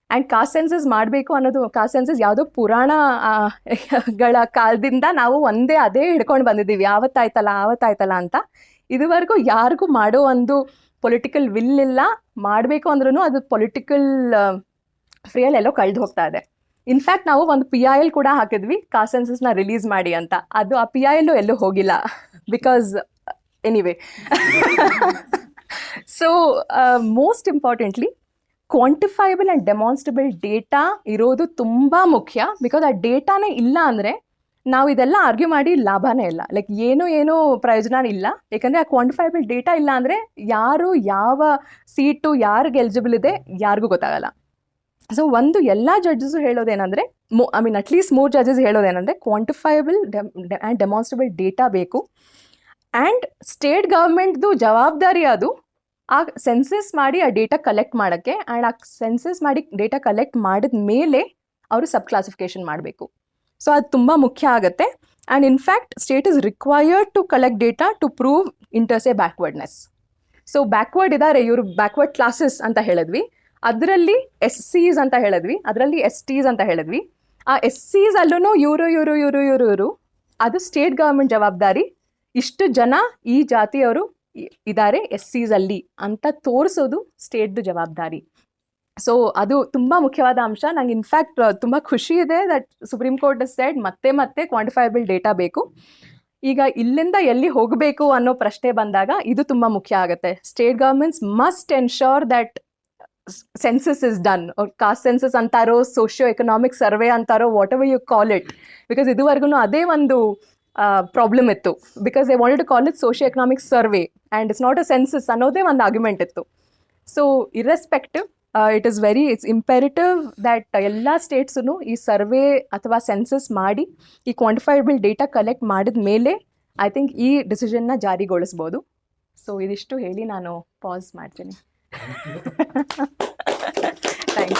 ಆ್ಯಂಡ್ ಕಾಸ್ಟ್ ಸೆನ್ಸಸ್ ಮಾಡಬೇಕು ಅನ್ನೋದು, ಕಾಸ್ಟ್ ಸೆನ್ಸಸ್ ಯಾವುದೋ ಪುರಾಣಗಳ ಕಾಲದಿಂದ ನಾವು ಅದೇ ಹಿಡ್ಕೊಂಡು ಬಂದಿದ್ದೀವಿ, ಆವತ್ತಾಯ್ತಲ್ಲ ಅಂತ. ಇದುವರೆಗೂ ಯಾರಿಗೂ ಮಾಡೋ ಒಂದು ಪೊಲಿಟಿಕಲ್ ವಿಲ್ ಇಲ್ಲ. ಮಾಡಬೇಕು ಅಂದ್ರೂ ಅದು ಪೊಲಿಟಿಕಲ್ ಫ್ರೀಯಲ್ಲಿ ಎಲ್ಲೋ ಕಳೆದು ಹೋಗ್ತಾ ಇದೆ. ಇನ್ಫ್ಯಾಕ್ಟ್ ನಾವು ಒಂದು PIL ಕೂಡ ಹಾಕಿದ್ವಿ, ಕಾಸ್ಟ್ ಸೆನ್ಸಸ್ನ ರಿಲೀಸ್ ಮಾಡಿ ಅಂತ. ಅದು ಆ PIL ಎಲ್ಲೂ ಹೋಗಿಲ್ಲ, because anyway. So most importantly quantifiable and demonstrable data ಇರೋದು ತುಂಬ ಮುಖ್ಯ. ಬಿಕಾಸ್ ಆ ಡೇಟಾನೇ ಇಲ್ಲ ಅಂದರೆ ನಾವು ಇದೆಲ್ಲ ಆರ್ಗ್ಯೂ ಮಾಡಿ ಲಾಭನೇ ಇಲ್ಲ, ಲೈಕ್ ಏನೂ ಪ್ರಯೋಜನ ಇಲ್ಲ. ಯಾಕಂದರೆ ಆ ಕ್ವಾಂಟಿಫೈಬಲ್ ಡೇಟಾ ಇಲ್ಲ ಅಂದರೆ ಯಾರು ಯಾವ ಸೀಟು ಯಾರಿಗೆ ಎಲಿಜಿಬಲ್ ಇದೆ ಯಾರಿಗೂ ಗೊತ್ತಾಗಲ್ಲ. ಸೊ ಒಂದು ಎಲ್ಲ ಜಡ್ಜಸ್ಸು ಹೇಳೋದೇನೆಂದರೆ, ಅಟ್ಲೀಸ್ಟ್ 3 ಜಡ್ಜಸ್ ಹೇಳೋದೇನೆಂದರೆ, ಕ್ವಾಂಟಿಫೈಬಲ್ ಆ್ಯಂಡ್ ಡೆಮಾನ್ಸ್ಟ್ರಬಲ್ ಡೇಟಾ ಬೇಕು. ಆ್ಯಂಡ್ ಸ್ಟೇಟ್ ಗೌರ್ಮೆಂಟ್ದು ಜವಾಬ್ದಾರಿ ಅದು ಆ ಸೆನ್ಸಸ್ ಮಾಡಿ ಆ ಡೇಟಾ ಕಲೆಕ್ಟ್ ಮಾಡೋಕ್ಕೆ. ಆ್ಯಂಡ್ ಆ ಸೆನ್ಸಸ್ ಮಾಡಿ ಡೇಟಾ ಕಲೆಕ್ಟ್ ಮಾಡಿದ ಮೇಲೆ ಅವರು ಸಬ್ ಕ್ಲಾಸಿಫಿಕೇಷನ್ ಮಾಡಬೇಕು. ಸೊ ಅದು ತುಂಬ ಮುಖ್ಯ ಆಗುತ್ತೆ. And in fact state is required to collect data to prove inter se backwardness. So backward ಇದ್ದಾರೆ ಇವರು, ಬ್ಯಾಕ್ವರ್ಡ್ ಕ್ಲಾಸಸ್ ಅಂತ ಹೇಳಿದ್ವಿ, ಅದರಲ್ಲಿ SCs ಅಂತ ಹೇಳಿದ್ವಿ, ಅದರಲ್ಲಿ STs ಅಂತ ಹೇಳಿದ್ವಿ. ಆ SCs ಅಲ್ಲೂ ಇವರು ಅದು ಸ್ಟೇಟ್ ಗೌರ್ಮೆಂಟ್ ಜವಾಬ್ದಾರಿ. ಇಷ್ಟು ಜನ ಈ ಜಾತಿಯವರು ಇದ್ದಾರೆ SCs ಅಂತ ತೋರಿಸೋದು ಸ್ಟೇಟ್ದು ಜವಾಬ್ದಾರಿ. ಸೊ ಅದು ತುಂಬ ಮುಖ್ಯವಾದ ಅಂಶ. ನಂಗೆ ಇನ್ಫ್ಯಾಕ್ಟ್ ತುಂಬ ಖುಷಿ ಇದೆ ದಟ್ ಸುಪ್ರೀಂ ಕೋರ್ಟ್ ಸೆಡ್ ಮತ್ತೆ ಕ್ವಾಂಟಿಫೈಬಲ್ ಡೇಟಾ ಬೇಕು. ಈಗ ಇಲ್ಲಿಂದ ಎಲ್ಲಿ ಹೋಗಬೇಕು ಅನ್ನೋ ಪ್ರಶ್ನೆ ಬಂದಾಗ ಇದು ತುಂಬ ಮುಖ್ಯ ಆಗುತ್ತೆ. State governments must ensure that census is done, caste census ಅಂತಾರೋ, ಸೋಷಿಯೋ ಎಕನಾಮಿಕ್ ಸರ್ವೆ ಅಂತಾರೋ, whatever you call it. Because ಇದುವರೆಗೂ ಅದೇ ಒಂದು ಪ್ರಾಬ್ಲಮ್ ಇತ್ತು. Because they wanted to call it socio economic survey and it's not a census ಅನ್ನೋದೇ ಒಂದು ಆರ್ಗ್ಯುಮೆಂಟ್ ಇತ್ತು. So irrespective, it's imperative that ಎಲ್ಲ ಸ್ಟೇಟ್ಸೂ ಈ ಸರ್ವೆ ಅಥವಾ ಸೆನ್ಸಸ್ ಮಾಡಿ ಈ ಕ್ವಾಂಟಿಫೈಬಲ್ ಡೇಟಾ ಕಲೆಕ್ಟ್ ಮಾಡಿದ ಮೇಲೆ ಐ ಥಿಂಕ್ ಈ ಡಿಸಿಷನ್ನ ಜಾರಿಗೊಳಿಸ್ಬೋದು. ಸೊ ಇದಿಷ್ಟು ಹೇಳಿ ನಾನು ಪಾಸ್ ಮಾಡ್ತೀನಿ.